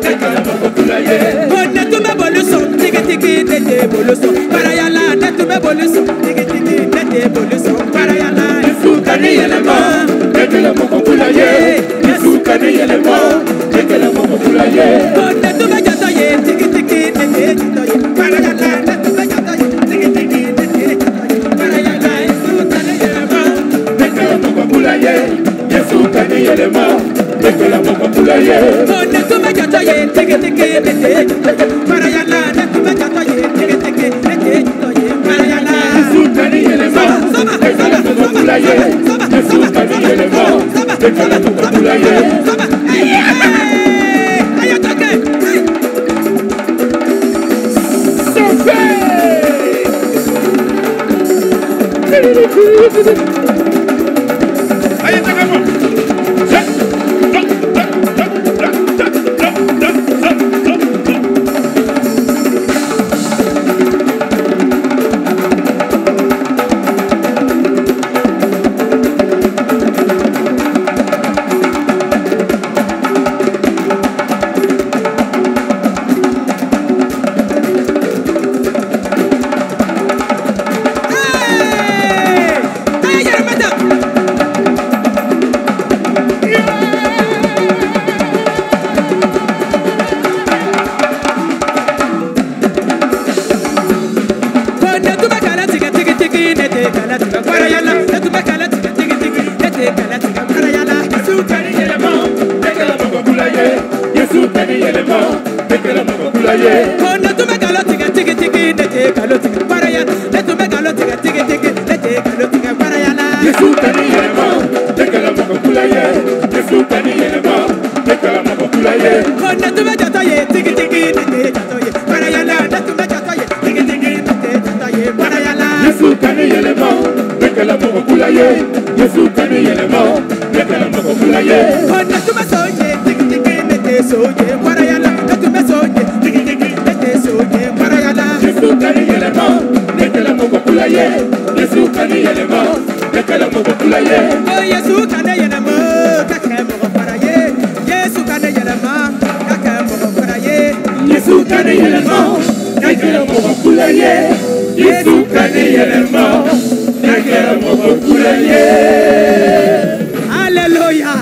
kala populaye. Konde tu me boluson tiga tiga mete boluson parayala. Tu me boluson tiga tiga mete boluson parayala. Yesu kane yelema kala populaye. Yesu kane yelema kala populaye. Konde tu me jata ye tiga tiga Yesu kane yelema kala populaye. Konde tu me jata ye tiga tiga mete parayala. Tu me jata ye tiga tiga mete parayala. Yesu kane yelema kala populaye. Yesu kane yelema kala populaye. Alléluia.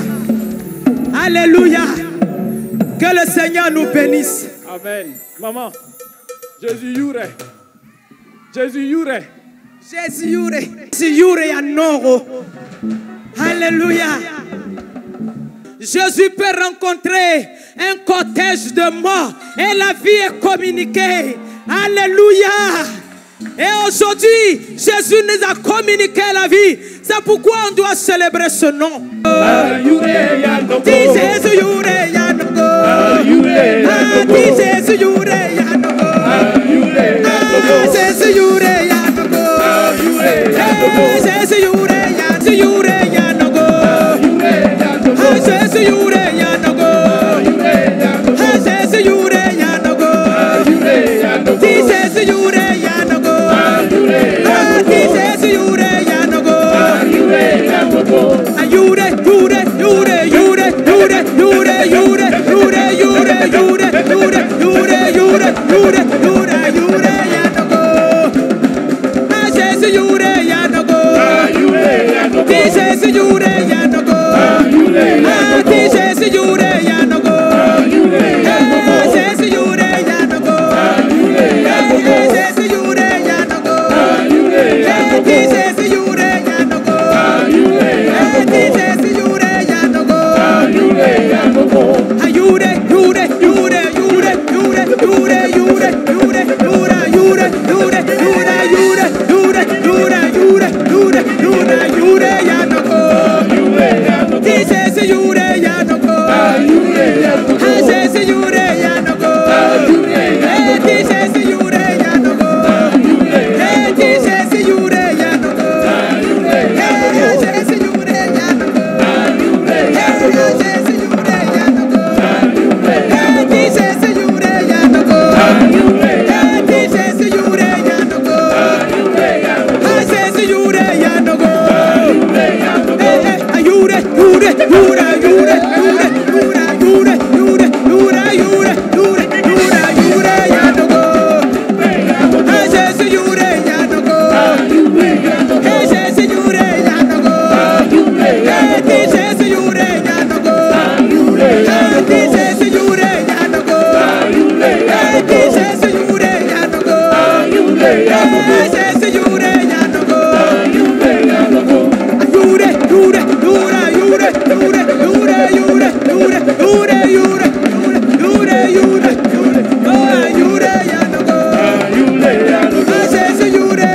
Alléluia. Que le Seigneur nous bénisse. Amen. Maman, Jésus yure. Jésus yure. Jésus yure. Jésus yure ya noro. Alléluia. Jésus peut rencontrer un cortège de morts et la vie est communiquée. Alléluia. Et aujourd'hui, Jésus nous a communiqué la vie. C'est pourquoi on doit célébrer ce nom. Jésus yure ya noko. Jésus yure ya noko. Jésus yure ya noko. Jésus Yure Yanogo. Jésus Yure Yanogo. Jésus Yure Yanogo. Jesus Yure Yanogo. Jesus Yure Yanogo. Yure Yure Yure Yure Yure Yure Yure Yure Yure Yure Yure Yure Yure Yure Yure Yure Yanogo. Jesus Yure Yanogo. Jesus Yure Yanogo. Jesus Yure Yanogo. Jesus Yure Yanogo. Jesus Yure Yanogo. Jesus Yure Yanogo. Jesus Yure Yanogo. Ayure Yure Yure Yure Yure Yure Yure Yure Yure Yure Yure Yure Yure Yure Yure Yure Yure Yure Yure Yanogo. Jesus Yure Yanogo. Jesus Yure Yanogo. Jesus Yure Yanogo. Jesus Yure Yanogo. Jesus Yure Yanogo. Jesus Yure Yanogo. Jesus Yure Yanogo. Jesus Yure Yanogo. Jesus Yure Yanogo. Ayure Yure Yure Yure Yure Yure Yure Yure Yure Yure Yure Yure Yure Yanogo. Jesus Yure Yanogo. Jesus Yure Yanogo. Jesus Yure Yanogo. Jesus Yure Yanogo. Jesus Yure Yanogo. Jesus Yure Yanogo. Yure Yure Yure Yure Yure Yure Yure Yure Yure Yure Yure Yure Yure Yanogo. Jesus Yure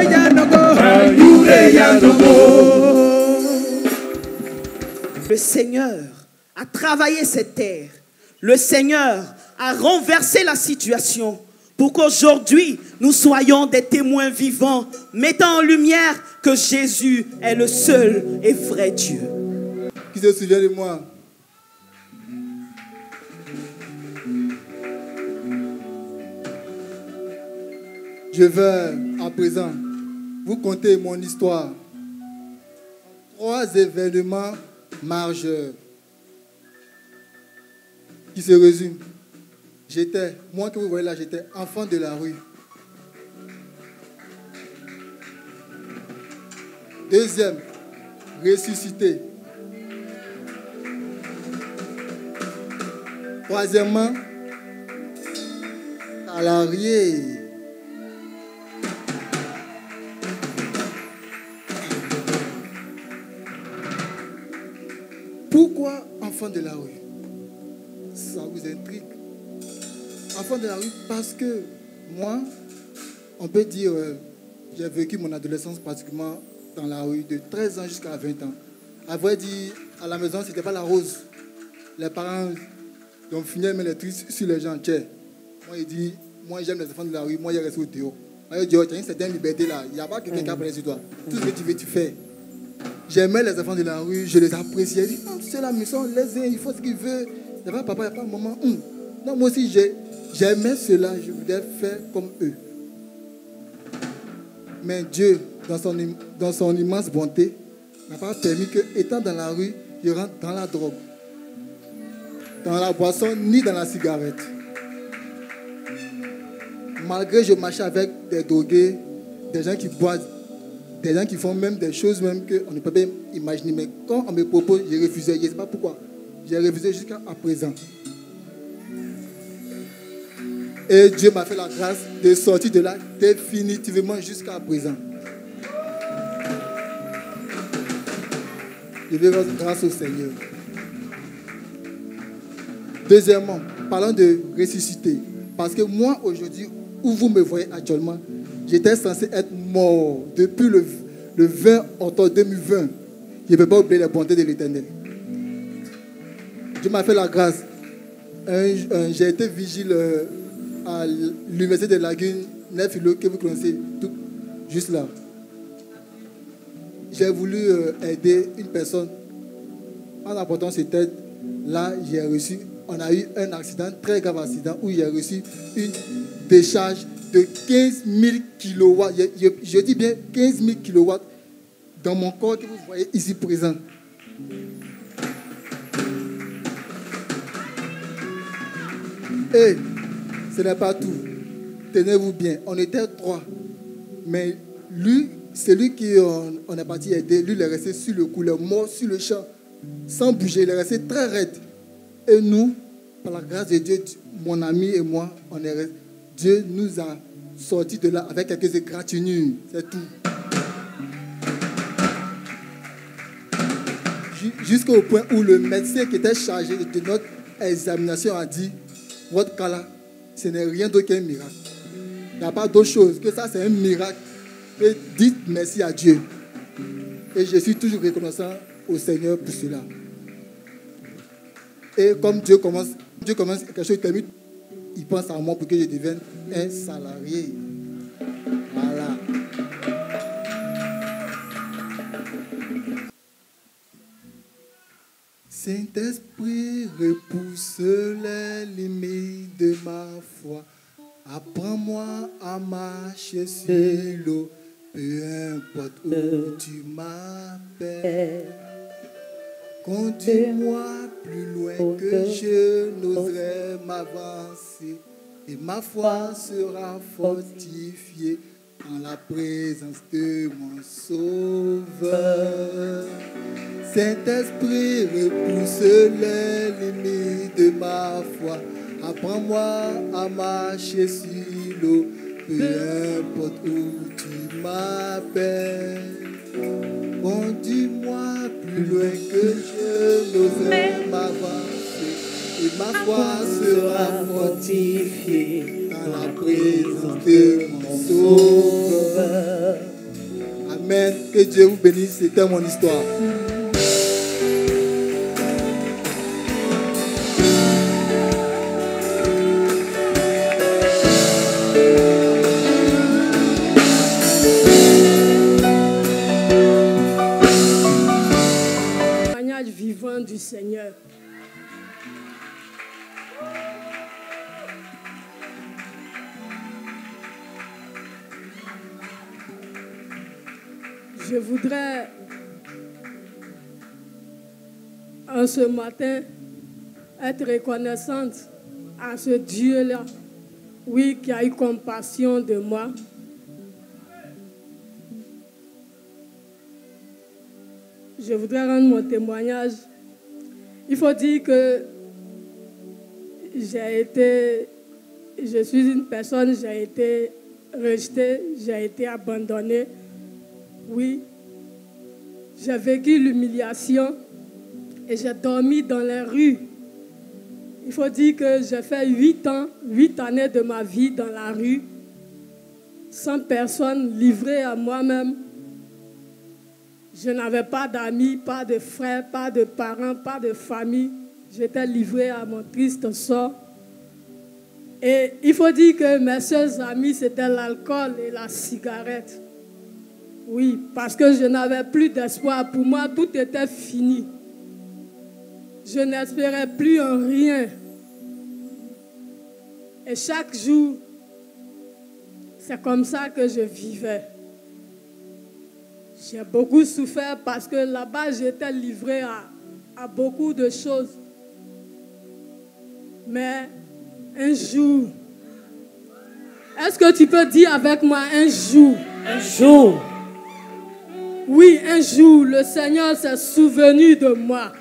Yanogo. Le Seigneur a travaillé cette terre. Le Seigneur a renversé la situation pour qu'aujourd'hui nous soyons des témoins vivants, mettant en lumière que Jésus est le seul et vrai Dieu. Qui se souvient de moi? Je vais à présent vous conter mon histoire. 3 événements majeurs qui se résument. Moi que vous voyez là, j'étais enfant de la rue. Deuxième, ressuscité. Troisièmement, salarié. Pourquoi enfant de la rue? Ça vous intrigue? Enfant de la rue parce que moi, on peut dire, j'ai vécu mon adolescence pratiquement dans la rue de 13 ans jusqu'à 20 ans. À vrai dire, à la maison, c'était pas la rose. Les parents ont fini à mettre les trucs sur les gens. Tiens, moi, il dit, moi j'aime les enfants de la rue, moi, je reste au dehors. Moi, je dis, tu as une certaine liberté là, il n'y a pas quelqu'un qui a pris sur toi. Tout ce que tu veux, tu fais. J'aimais les enfants de la rue, je les appréciais. Je dis, non, c'est la maison, laisse-les, il faut ce qu'il veut. Il n'y a pas papa, il n'y a pas maman. Non, moi aussi, j'aimais cela, je voulais faire comme eux. Mais Dieu, dans son immense bonté, n'a pas permis que, étant dans la rue, je rentre dans la drogue, dans la boisson, ni dans la cigarette. Malgré que je marchais avec des drogués, des gens qui boivent, des gens qui font même des choses même qu'on ne peut pas imaginer. Mais quand on me propose, j'ai refusé. Je ne sais pas pourquoi. J'ai refusé jusqu'à présent. Et Dieu m'a fait la grâce de sortir de là définitivement jusqu'à présent. Je veux rendre grâce au Seigneur. Deuxièmement, parlons de ressusciter. Parce que moi, aujourd'hui, où vous me voyez actuellement, j'étais censé être mort depuis le 20 octobre 2020. Je ne peux pas oublier les bontés de l'Éternel. Dieu m'a fait la grâce. J'ai été vigile à l'université de Lagune, 9 philo que vous connaissez, tout, juste là. j'ai voulu aider une personne. En apportant cette aide, là, on a eu un accident, très grave accident, où j'ai reçu une décharge de 15 000 kilowatts. Je dis bien 15 000 kilowatts dans mon corps que vous voyez ici présent. Et ce n'est pas tout. Tenez-vous bien, on était 3. Mais lui, celui qu'on est parti aider, lui, il est resté sur le cou, il est mort sur le champ, sans bouger, il est resté très raide. Et nous, par la grâce de Dieu, mon ami et moi, Dieu nous a sortis de là avec quelques égratignures, c'est tout. Jusqu'au point où le médecin qui était chargé de notre examination a dit, votre cas là, ce n'est rien d'autre qu'un miracle. Il n'y a pas d'autre chose que ça, c'est un miracle. Et dites merci à Dieu. Et je suis toujours reconnaissant au Seigneur pour cela. Et comme Dieu commence quelque chose de termine, il pense à moi pour que je devienne un salarié. Voilà. Saint-Esprit, repousse les limites de ma foi. Apprends-moi à marcher sur l'eau, peu importe où tu m'appelles. Conduis-moi plus loin que je n'oserais m'avancer, et ma foi sera fortifiée en la présence de mon Sauveur. Saint-Esprit, repousse les limites de ma foi. Apprends-moi à marcher sur l'eau, peu importe où tu m'appelles. Conduis-moi plus loin que je n'oserais m'avancer, et ma foi sera fortifiée dans la présence de mon Sauveur. Amen. Que Dieu vous bénisse. C'était mon histoire. Vivant du Seigneur. Je voudrais en ce matin être reconnaissante à ce Dieu-là, oui, qui a eu compassion de moi. Je voudrais rendre mon témoignage. Il faut dire que je suis une personne, j'ai été rejetée, j'ai été abandonnée. Oui, j'ai vécu l'humiliation et j'ai dormi dans les rues. Il faut dire que j'ai fait 8 années de ma vie dans la rue, sans personne, livrée à moi-même. Je n'avais pas d'amis, pas de frères, pas de parents, pas de famille. J'étais livrée à mon triste sort. Et il faut dire que mes seuls amis, c'était l'alcool et la cigarette. Oui, parce que je n'avais plus d'espoir. Pour moi, tout était fini. Je n'espérais plus en rien. Et chaque jour, c'est comme ça que je vivais. J'ai beaucoup souffert parce que là-bas, j'étais livrée à beaucoup de choses. Mais un jour, est-ce que tu peux dire avec moi un jour? Un jour. Oui, un jour, le Seigneur s'est souvenu de moi.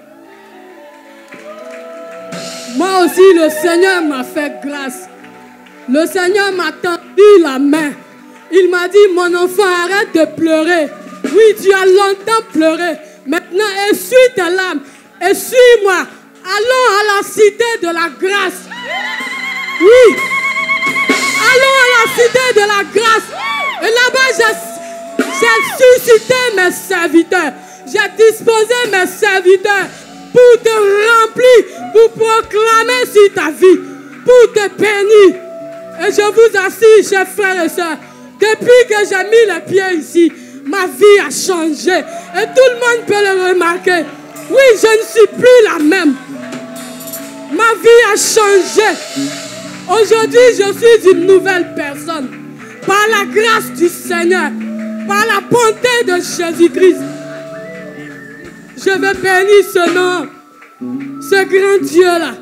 Moi aussi, le Seigneur m'a fait grâce. Le Seigneur m'a tendu la main. Il m'a dit, mon enfant, arrête de pleurer. Oui, tu as longtemps pleuré. Maintenant, essuie tes larmes. Essuie-moi. Allons à la cité de la grâce. Oui. Allons à la cité de la grâce. Et là-bas, j'ai suscité mes serviteurs. J'ai disposé mes serviteurs pour te remplir, pour proclamer sur ta vie, pour te bénir. Et je vous assure, chers frères et sœurs, depuis que j'ai mis les pieds ici, Ma vie a changé. Et tout le monde peut le remarquer. Oui, je ne suis plus la même. Ma vie a changé. Aujourd'hui, je suis une nouvelle personne. Par la grâce du Seigneur. Par la bonté de Jésus-Christ. Je vais bénir ce nom. Ce grand Dieu-là.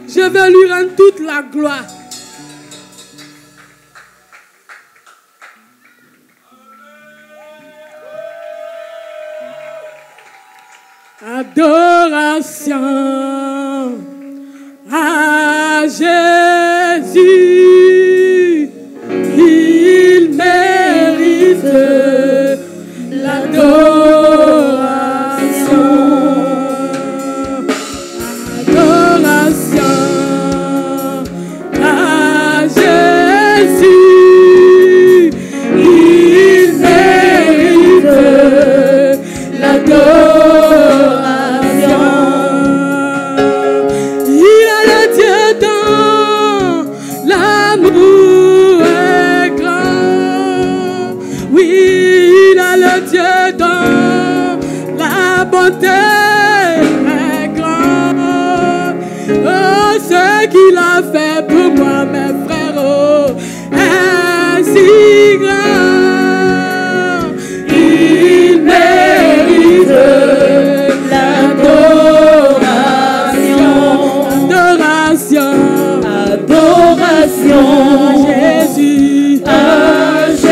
Je vais lui rendre toute la gloire. Adoration à Jésus, il mérite l'adoration. Adoration à Jésus, il mérite l'adoration. Dieu dans la bonté est grand. Oh, ce qu'il a fait pour moi, mes frères, oh, est si grand. Il mérite l'adoration. Adoration à Jésus. À Jésus.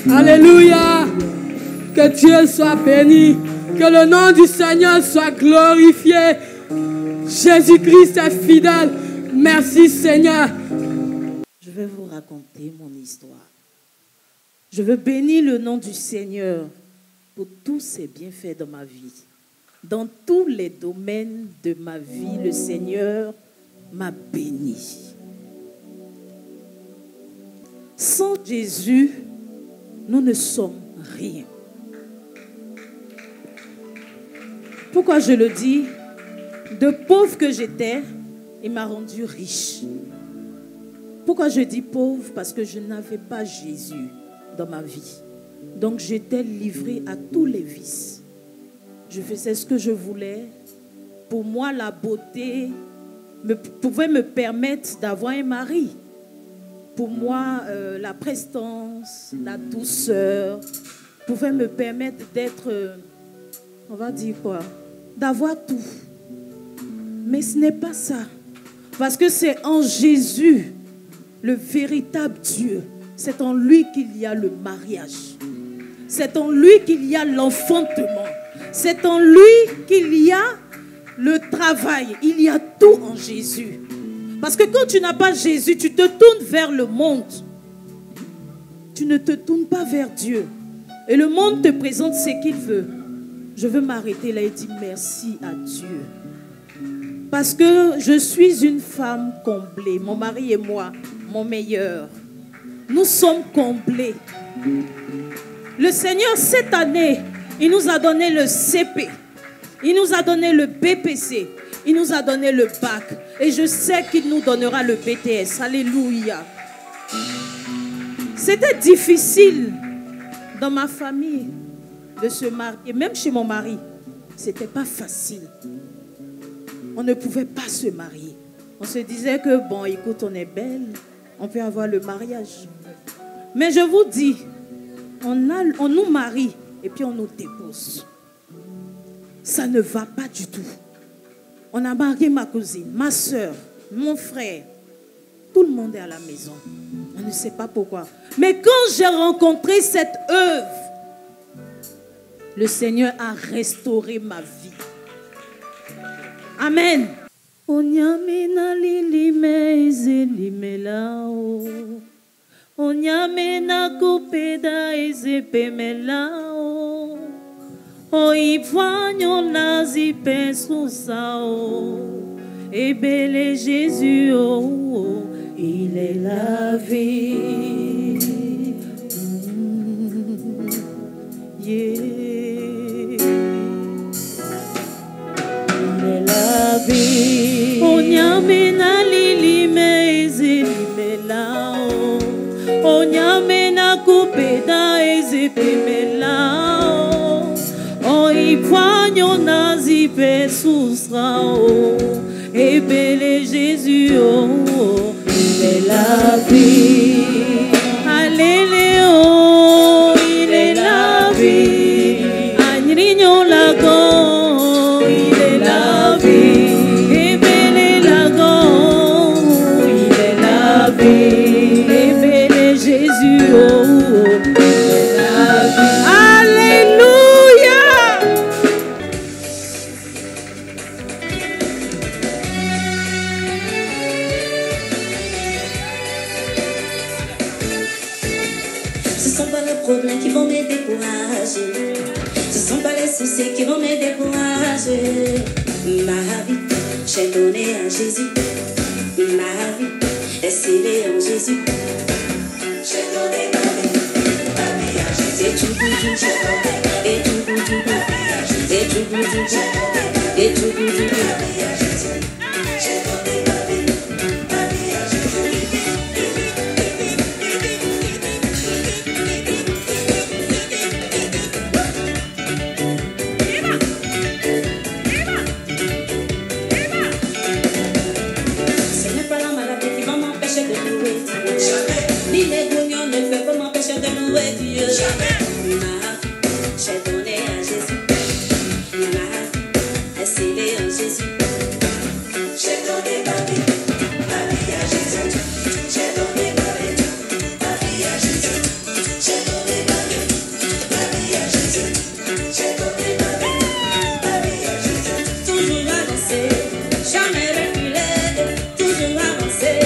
Alléluia. Que Dieu soit béni. Que le nom du Seigneur soit glorifié. Jésus-Christ est fidèle. Merci Seigneur. Je vais vous raconter mon histoire. Je veux bénir le nom du Seigneur pour tous ses bienfaits dans ma vie. Dans tous les domaines de ma vie, le Seigneur m'a béni. Sans Jésus, nous ne sommes rien. Pourquoi je le dis? De pauvre que j'étais, il m'a rendu riche. Pourquoi je dis pauvre? Parce que je n'avais pas Jésus dans ma vie. Donc j'étais livrée à tous les vices. Je faisais ce que je voulais. Pour moi, la beauté pouvait me permettre d'avoir un mari. Pour moi, la prestance, la douceur pouvait me permettre d'être, on va dire quoi, d'avoir tout. Mais ce n'est pas ça. Parce que c'est en Jésus, le véritable Dieu. C'est en lui qu'il y a le mariage. C'est en lui qu'il y a l'enfantement. C'est en lui qu'il y a le travail. Il y a tout en Jésus. Parce que quand tu n'as pas Jésus, tu te tournes vers le monde. Tu ne te tournes pas vers Dieu. Et le monde te présente ce qu'il veut. Je veux m'arrêter là et dire merci à Dieu. Parce que je suis une femme comblée. Mon mari et moi, mon meilleur. Nous sommes comblés. Le Seigneur, cette année, il nous a donné le CP. Il nous a donné le BPC. Il nous a donné le bac. Et je sais qu'il nous donnera le BTS. Alléluia. C'était difficile dans ma famille de se marier. Même chez mon mari, c'était pas facile. On ne pouvait pas se marier. On se disait que, bon, écoute, on est belle. On peut avoir le mariage. Mais je vous dis, on nous marie et puis on nous dépose. Ça ne va pas du tout. On a marié ma cousine, ma soeur, mon frère. Tout le monde est à la maison. On ne sait pas pourquoi. Mais quand j'ai rencontré cette œuvre, le Seigneur a restauré ma vie. Amen. Onyamena lilime zelimelao. Onyamena kupeda ezepemelao. Oi voignon nazi penso sao. Et belle Jésus, oh, il est la vie. Yeah. Il est la vie. On y amène à l'île, mais il est là. On y amène à couper dans les épées, là. On y poigne, on a zippé sous sera. Et belle Jésus, oh, il est la vie. Alléluia, il est la vie. Agneau lago, il est la vie. Et belle lago, il est la vie. Et belle Jésus, oh, il est la vie. Alléluia. Ce sont pas les problèmes qui vont me décourager. Ce sont pas les soucis qui vont me décourager. Ma vie, j'ai donné à Jésus. Ma vie est scellée en Jésus. J'ai donné ma vie à Jésus. Et tout bout du j'ai donné. Et tout bout du et tout bout du j'ai donné. Et tout bout du j'ai donné ma vie à Jésus. Ni les gognons ne peuvent pas m'empêcher de louer Dieu. Jamais. Ma vie, j'ai donné à Jésus. Ma vie est scellée en Jésus. J'ai donné ma vie à Jésus. J'ai donné ma vie à Jésus. J'ai donné ma vie à Jésus. J'ai donné ma vie à Jésus. Toujours avancer, jamais reculer. Toujours avancer,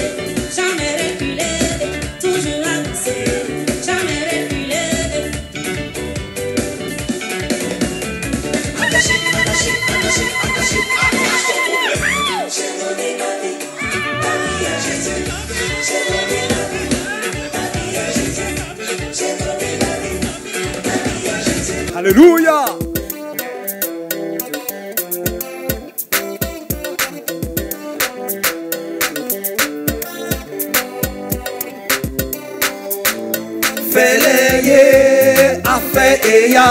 jamais reculer. Toujours avancer, jamais reculer. Attaché, attaché, attaché, attaché, attaché. J'ai donné ma vie à Jésus. J'ai donné ma vie à Jésus. J'ai donné ma vie à Jésus. Alléluia. Féleye afẹ eya,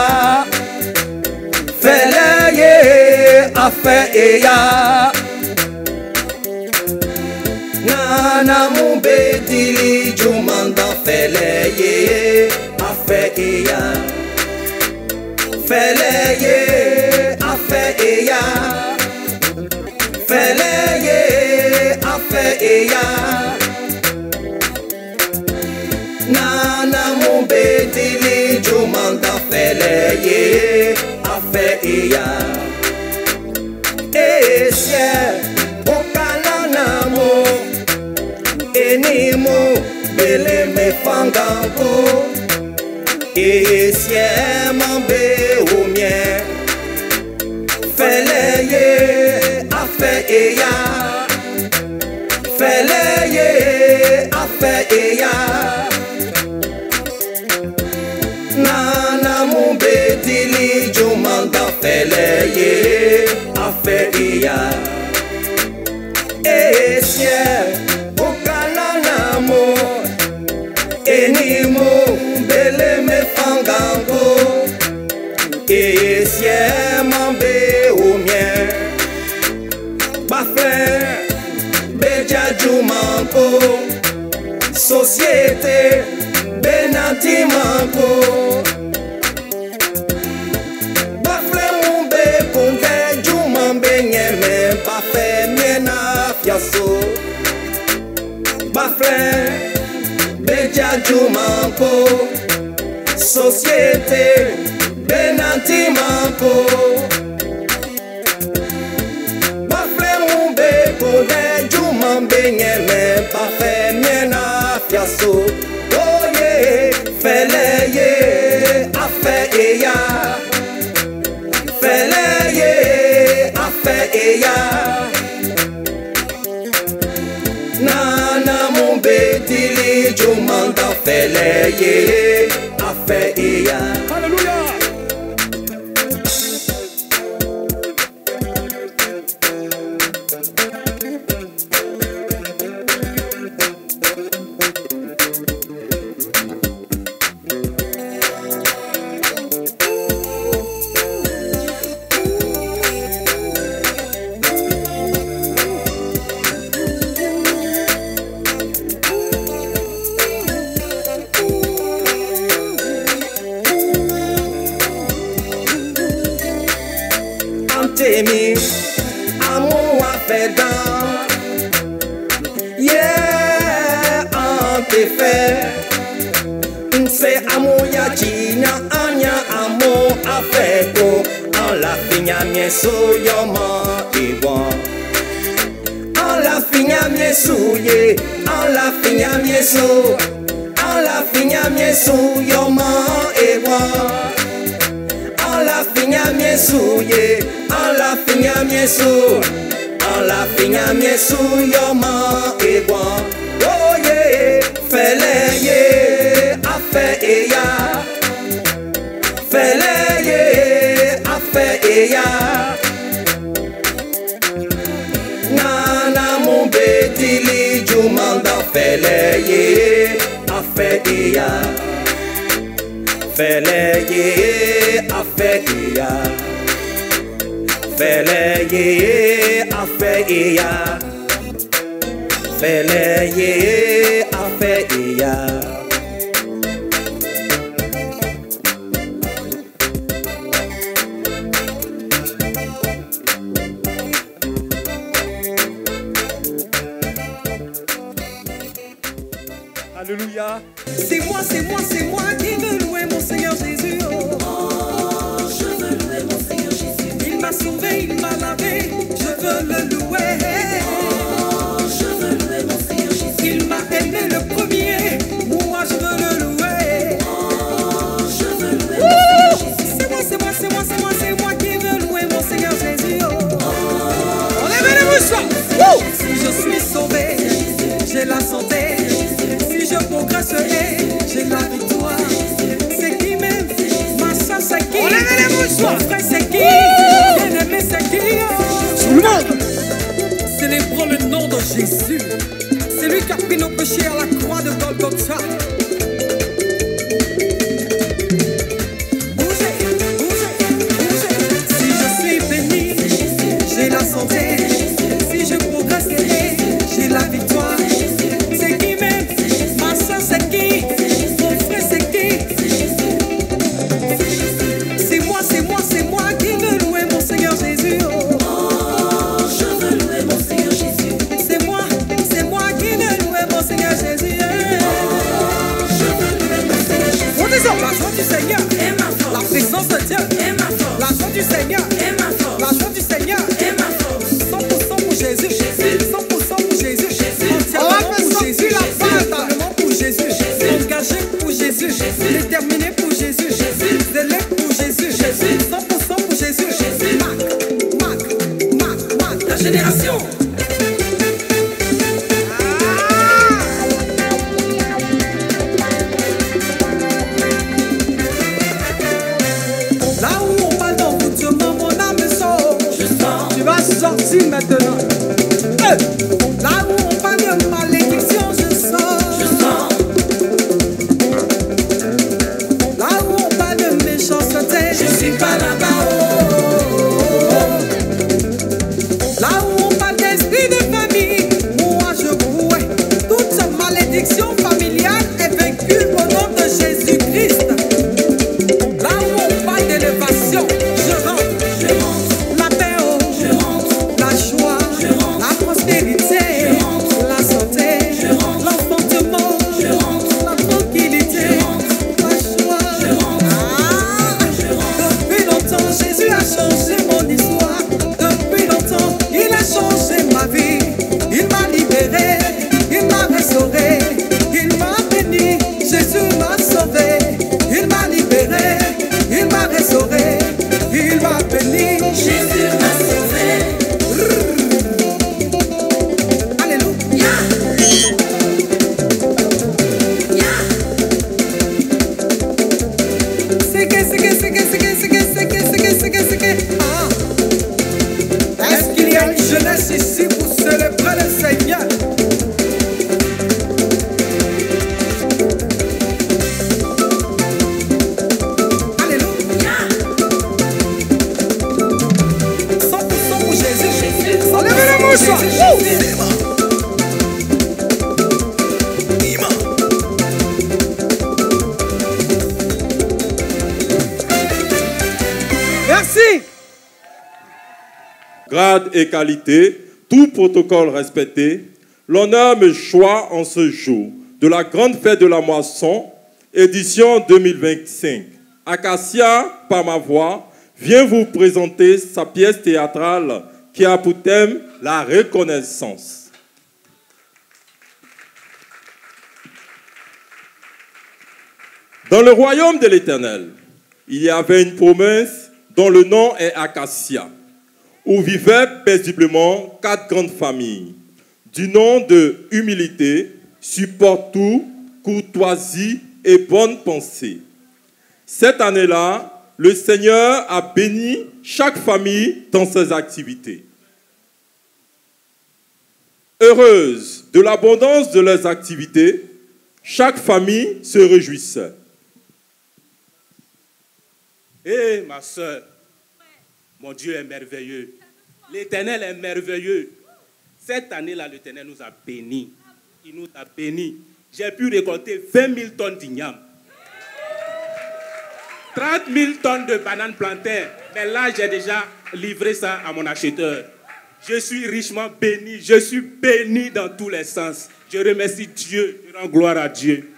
féleye afẹ eya. Nana mubedili jumanda féleye afẹ eya, féleye afẹ eya, féleye afẹ eya. Nana mubedili jumanda féleye afẹ eya. Esie okanana mo enimo bele me fangango. Esie mambe omie féleye afẹ eya, féleye afẹ eya. Nana mubedili jumanda féleye afẹ eya. Esie okanana mo enimo bele me fangango. Esie mambe omie bafre beja jumanko. Société benanti manko. Bafle mumbe kunde jumambe nyeme bafe miena fiaso. Bafle beja jumanko. Société benanti manko. Bafle mumbe kunde jumambe nyeme bafe miena fiaso. Oh yeah, féleye afẹ eya. ya. Nana mon bétili, Jumanda fele ye, afe ya. Alléluia. Antemi, amour a fait dans. Yeah, ante fait. C'est amour ya china, anya amour a fait ko. En la finya mien soyoma iwan. En la finya mien souye, en la finya mien so. En la finya mien soyoma iwan. En la finya mien souye, en la finya mien so. En la finya mien soyoma iwan. Oh yeah, fele yeah, afe ya. Fele yeah, afe ya. Nana mon bétili, Jumanda fele yeah, afe ya. Fele yeah, afe ya. Fele yeah, afe ya. Fele yeah, afe ya. Alléluia. C'est moi qui veux louer mon Seigneur Jésus. Oh, je veux louer mon Seigneur Jésus. Il m'a sauvé, il m'a lavé, je veux le louer. Oh, je veux louer mon Seigneur Jésus. Il m'a aimé le premier, moi je veux le louer. Oh, je veux louer mon Seigneur Jésus. C'est moi qui veux louer mon Seigneur Jésus. Oh, levez-les-vous ça. Si je suis sauvé, j'ai la santé. Je progresserai, j'ai la victoire. C'est qui même? Ma soeur c'est qui? Mon frère c'est qui? Bien-aimé c'est qui? Tout le monde! Célébrons le nom de Jésus. C'est lui qui a pris nos péchés à la croix de Golgotha. Bougez, bougez, bougez. Si je suis béni, j'ai la santé. Si je progresserai, j'ai la victoire. C'est qui même? C'est qui? Mon frère c'est qui? C'est moi qui veux louer mon Seigneur Jésus. Oh, je veux louer mon Seigneur Jésus. C'est moi qui veux louer mon Seigneur Jésus. Oh, je veux louer mon Seigneur Jésus. On dit ça, la joie du Seigneur est ma force. La puissance de Dieu est ma force. La joie du Seigneur est ma force. La joie du Seigneur est ma force. 100% pour Jésus. 100% pour Jésus. Entièrement pour Jésus. La part pour Jésus. Engagé pour Jésus, déterminé pour Jésus, zélé pour Jésus, 100% pour Jésus, Mac, la génération. Là où on parle d'envoûtement, mon âme grade et qualité, tout protocole respecté, l'honneur me choisit en ce jour de la grande fête de la moisson, édition 2025. Acacia, par ma voix, vient vous présenter sa pièce théâtrale qui a pour thème la reconnaissance. Dans le royaume de l'Éternel, il y avait une promesse dont le nom est Acacia, où vivaient paisiblement 4 grandes familles, du nom de humilité, support tout, courtoisie et bonne pensée. Cette année-là, le Seigneur a béni chaque famille dans ses activités. Heureuse de l'abondance de leurs activités, chaque famille se réjouissait. Hé, ma soeur, mon Dieu est merveilleux. L'Éternel est merveilleux. Cette année-là, l'Éternel nous a bénis. Il nous a bénis. J'ai pu récolter 20 000 tonnes d'igname. 30 000 tonnes de bananes plantains. Mais là, j'ai déjà livré ça à mon acheteur. Je suis richement béni. Je suis béni dans tous les sens. Je remercie Dieu. Je rends gloire à Dieu.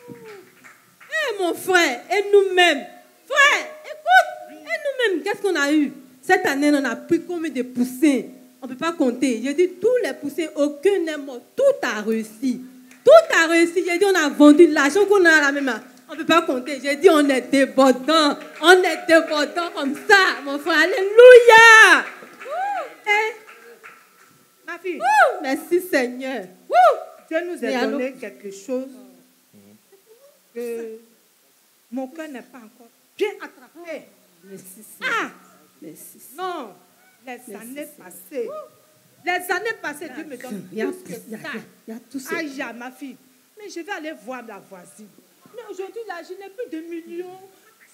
Eh, mon frère, et nous-mêmes. Frère, écoute. Et nous-mêmes, qu'est-ce qu'on a eu? Cette année, on a pris combien de poussins? On ne peut pas compter. J'ai dit tous les poussins, aucun n'est mort. Tout a réussi. Tout a réussi. J'ai dit on a vendu l'argent qu'on a à la même. On ne peut pas compter. J'ai dit on est débordant. On est débordant comme ça, mon frère. Alléluia. Ma fille. Merci Seigneur. Dieu nous a alors? donné quelque chose que mon cœur n'est pas encore bien attrapé. Merci Ah! Merci. Non, les années passées. Les années passées, Dieu me donne Il y a plus que ça. il y a tout ça. Aïe, ma fille. Mais je vais aller voir la voisine. Mais aujourd'hui, là, je n'ai plus de millions.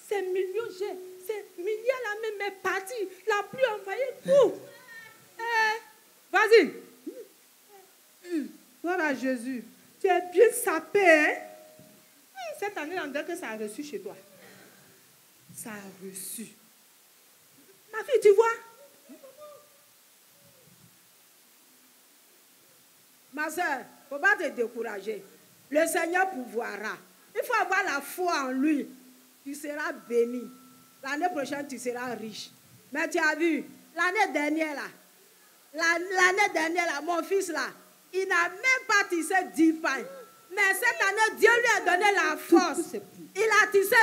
Ces millions, ces milliards là même est parti. La pluie a envoyé tout. Voisine. Voilà Jésus. Tu es bien sapé, hein? Cette année, on dirait que ça a reçu chez toi. Ça a reçu. Ma fille, tu vois? Ma soeur, il ne faut pas te décourager. Le Seigneur pourvoira. Il faut avoir la foi en lui. Tu seras béni. L'année prochaine, tu seras riche. Mais tu as vu, l'année dernière, mon fils, là, il n'a même pas tissé 10 pains. Mais cette année, Dieu lui a donné la force. Il a tissé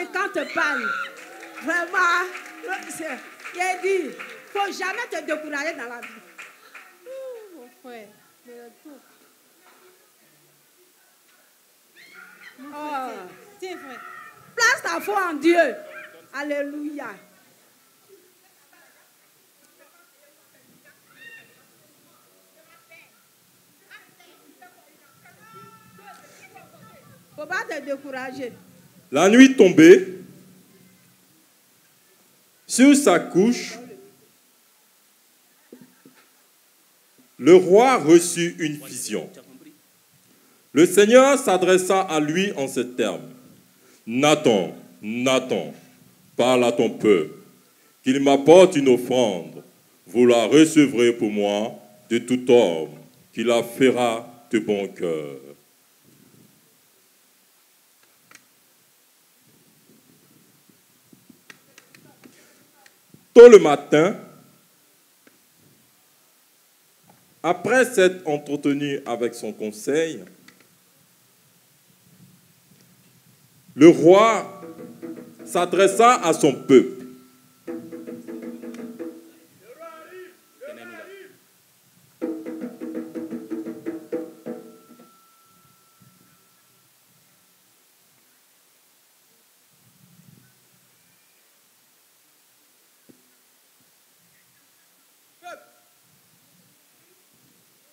250 pains. Vraiment, il a dit, il ne faut jamais te décourager dans la vie. Mon frère. Tiens, frère. Place ta foi en Dieu. Alléluia. Faut pas te décourager. La nuit tombée, sur sa couche, le roi reçut une vision. Le Seigneur s'adressa à lui en ces termes. Nathan, Nathan, parle à ton peuple, qu'il m'apporte une offrande. Vous la recevrez pour moi de tout homme qui la fera de bon cœur. Tôt le matin, après s'être entretenu avec son conseil, le roi s'adressa à son peuple.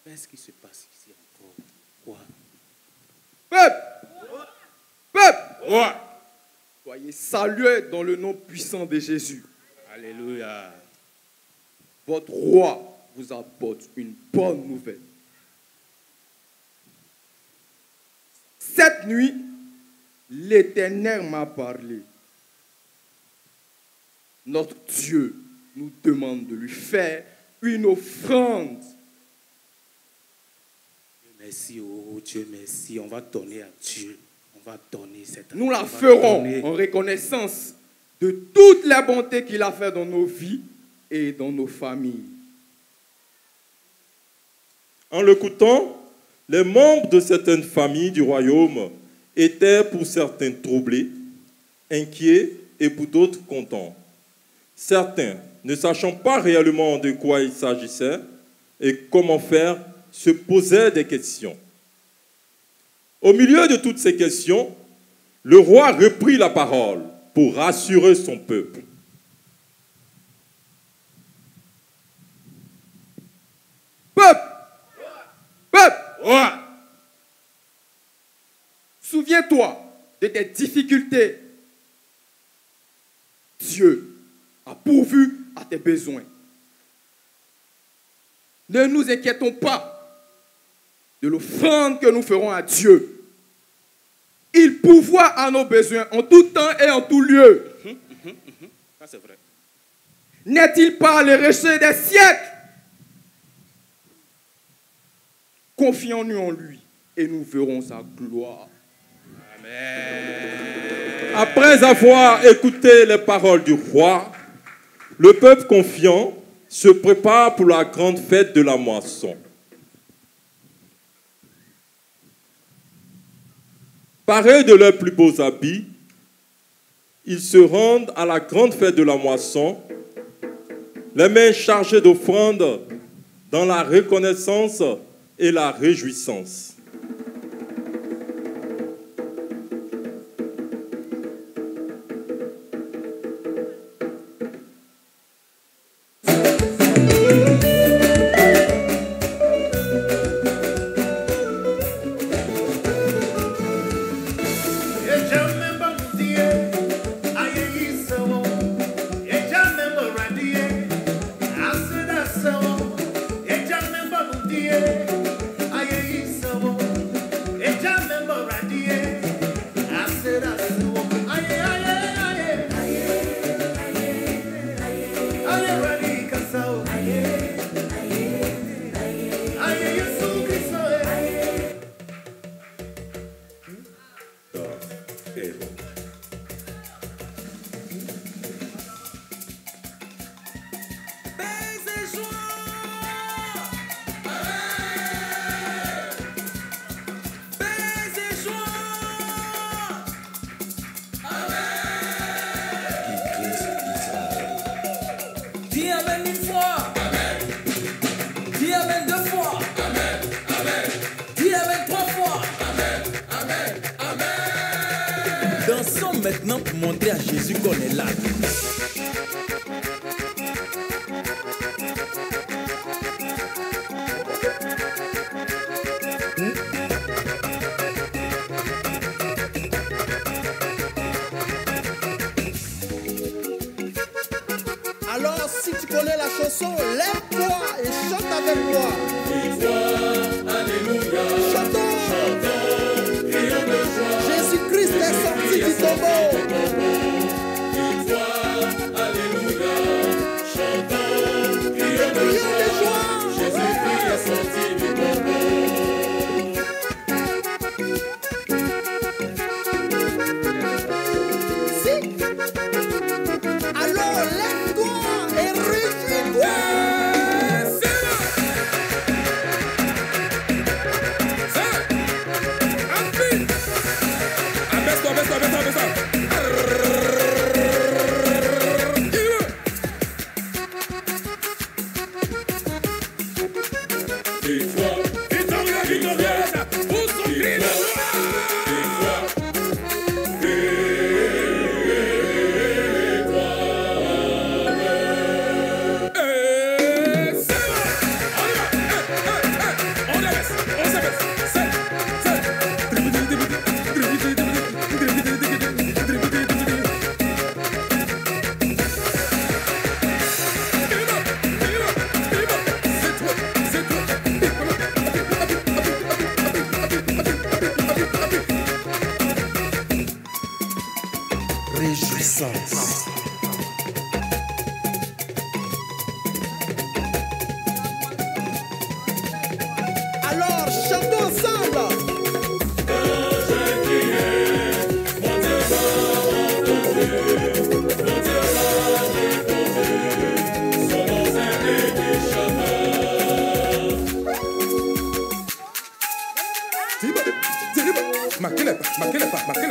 Qu'est-ce qui se passe ici encore? Quoi? Peuple! Peuple! Ouais. Soyez salués dans le nom puissant de Jésus. Alléluia. Votre roi vous apporte une bonne nouvelle. Cette nuit, l'Éternel m'a parlé. notre Dieu nous demande de lui faire une offrande. Merci, oh Dieu, merci. On va donner à Dieu. On va donner cette année. Nous la On va ferons donner. en reconnaissance de toutes les bontés qu'il a fait dans nos vies et dans nos familles. En l'écoutant, les membres de certaines familles du royaume étaient pour certains troublés, inquiets et pour d'autres contents. Certains, ne sachant pas réellement de quoi il s'agissait et comment faire, se posaient des questions. Au milieu de toutes ces questions, le roi reprit la parole pour rassurer son peuple. Souviens-toi de tes difficultés. Dieu a pourvu à tes besoins. Ne nous inquiétons pas de l'offrande que nous ferons à Dieu. Il pourvoit à nos besoins en tout temps et en tout lieu. Ça, c'est vrai. N'est-il pas le rocher des siècles? Confions-nous en lui et nous verrons sa gloire. Après avoir écouté les paroles du roi, le peuple confiant se prépare pour la grande fête de la moisson. Parés de leurs plus beaux habits, ils se rendent à la grande fête de la moisson, les mains chargées d'offrandes dans la reconnaissance et la réjouissance. Dis Amen une fois. Amen. Dis Amen deux fois. Amen. Amen. Dis Amen trois fois. Amen. Amen. Amen. Dansons maintenant pour montrer à Jésus qu'on est là. Alors, si tu connais la chanson, lève-toi et chante avec moi. Alléluia. Chantons. Chantons, crions de joie. Jésus-Christ est sorti du tombeau. Alléluia. Chantons, crions de joie. Jésus-Christ est sorti du tombeau. Alors, lève-toi et réjouis-toi. marquez les pas, marquez les pas, marquez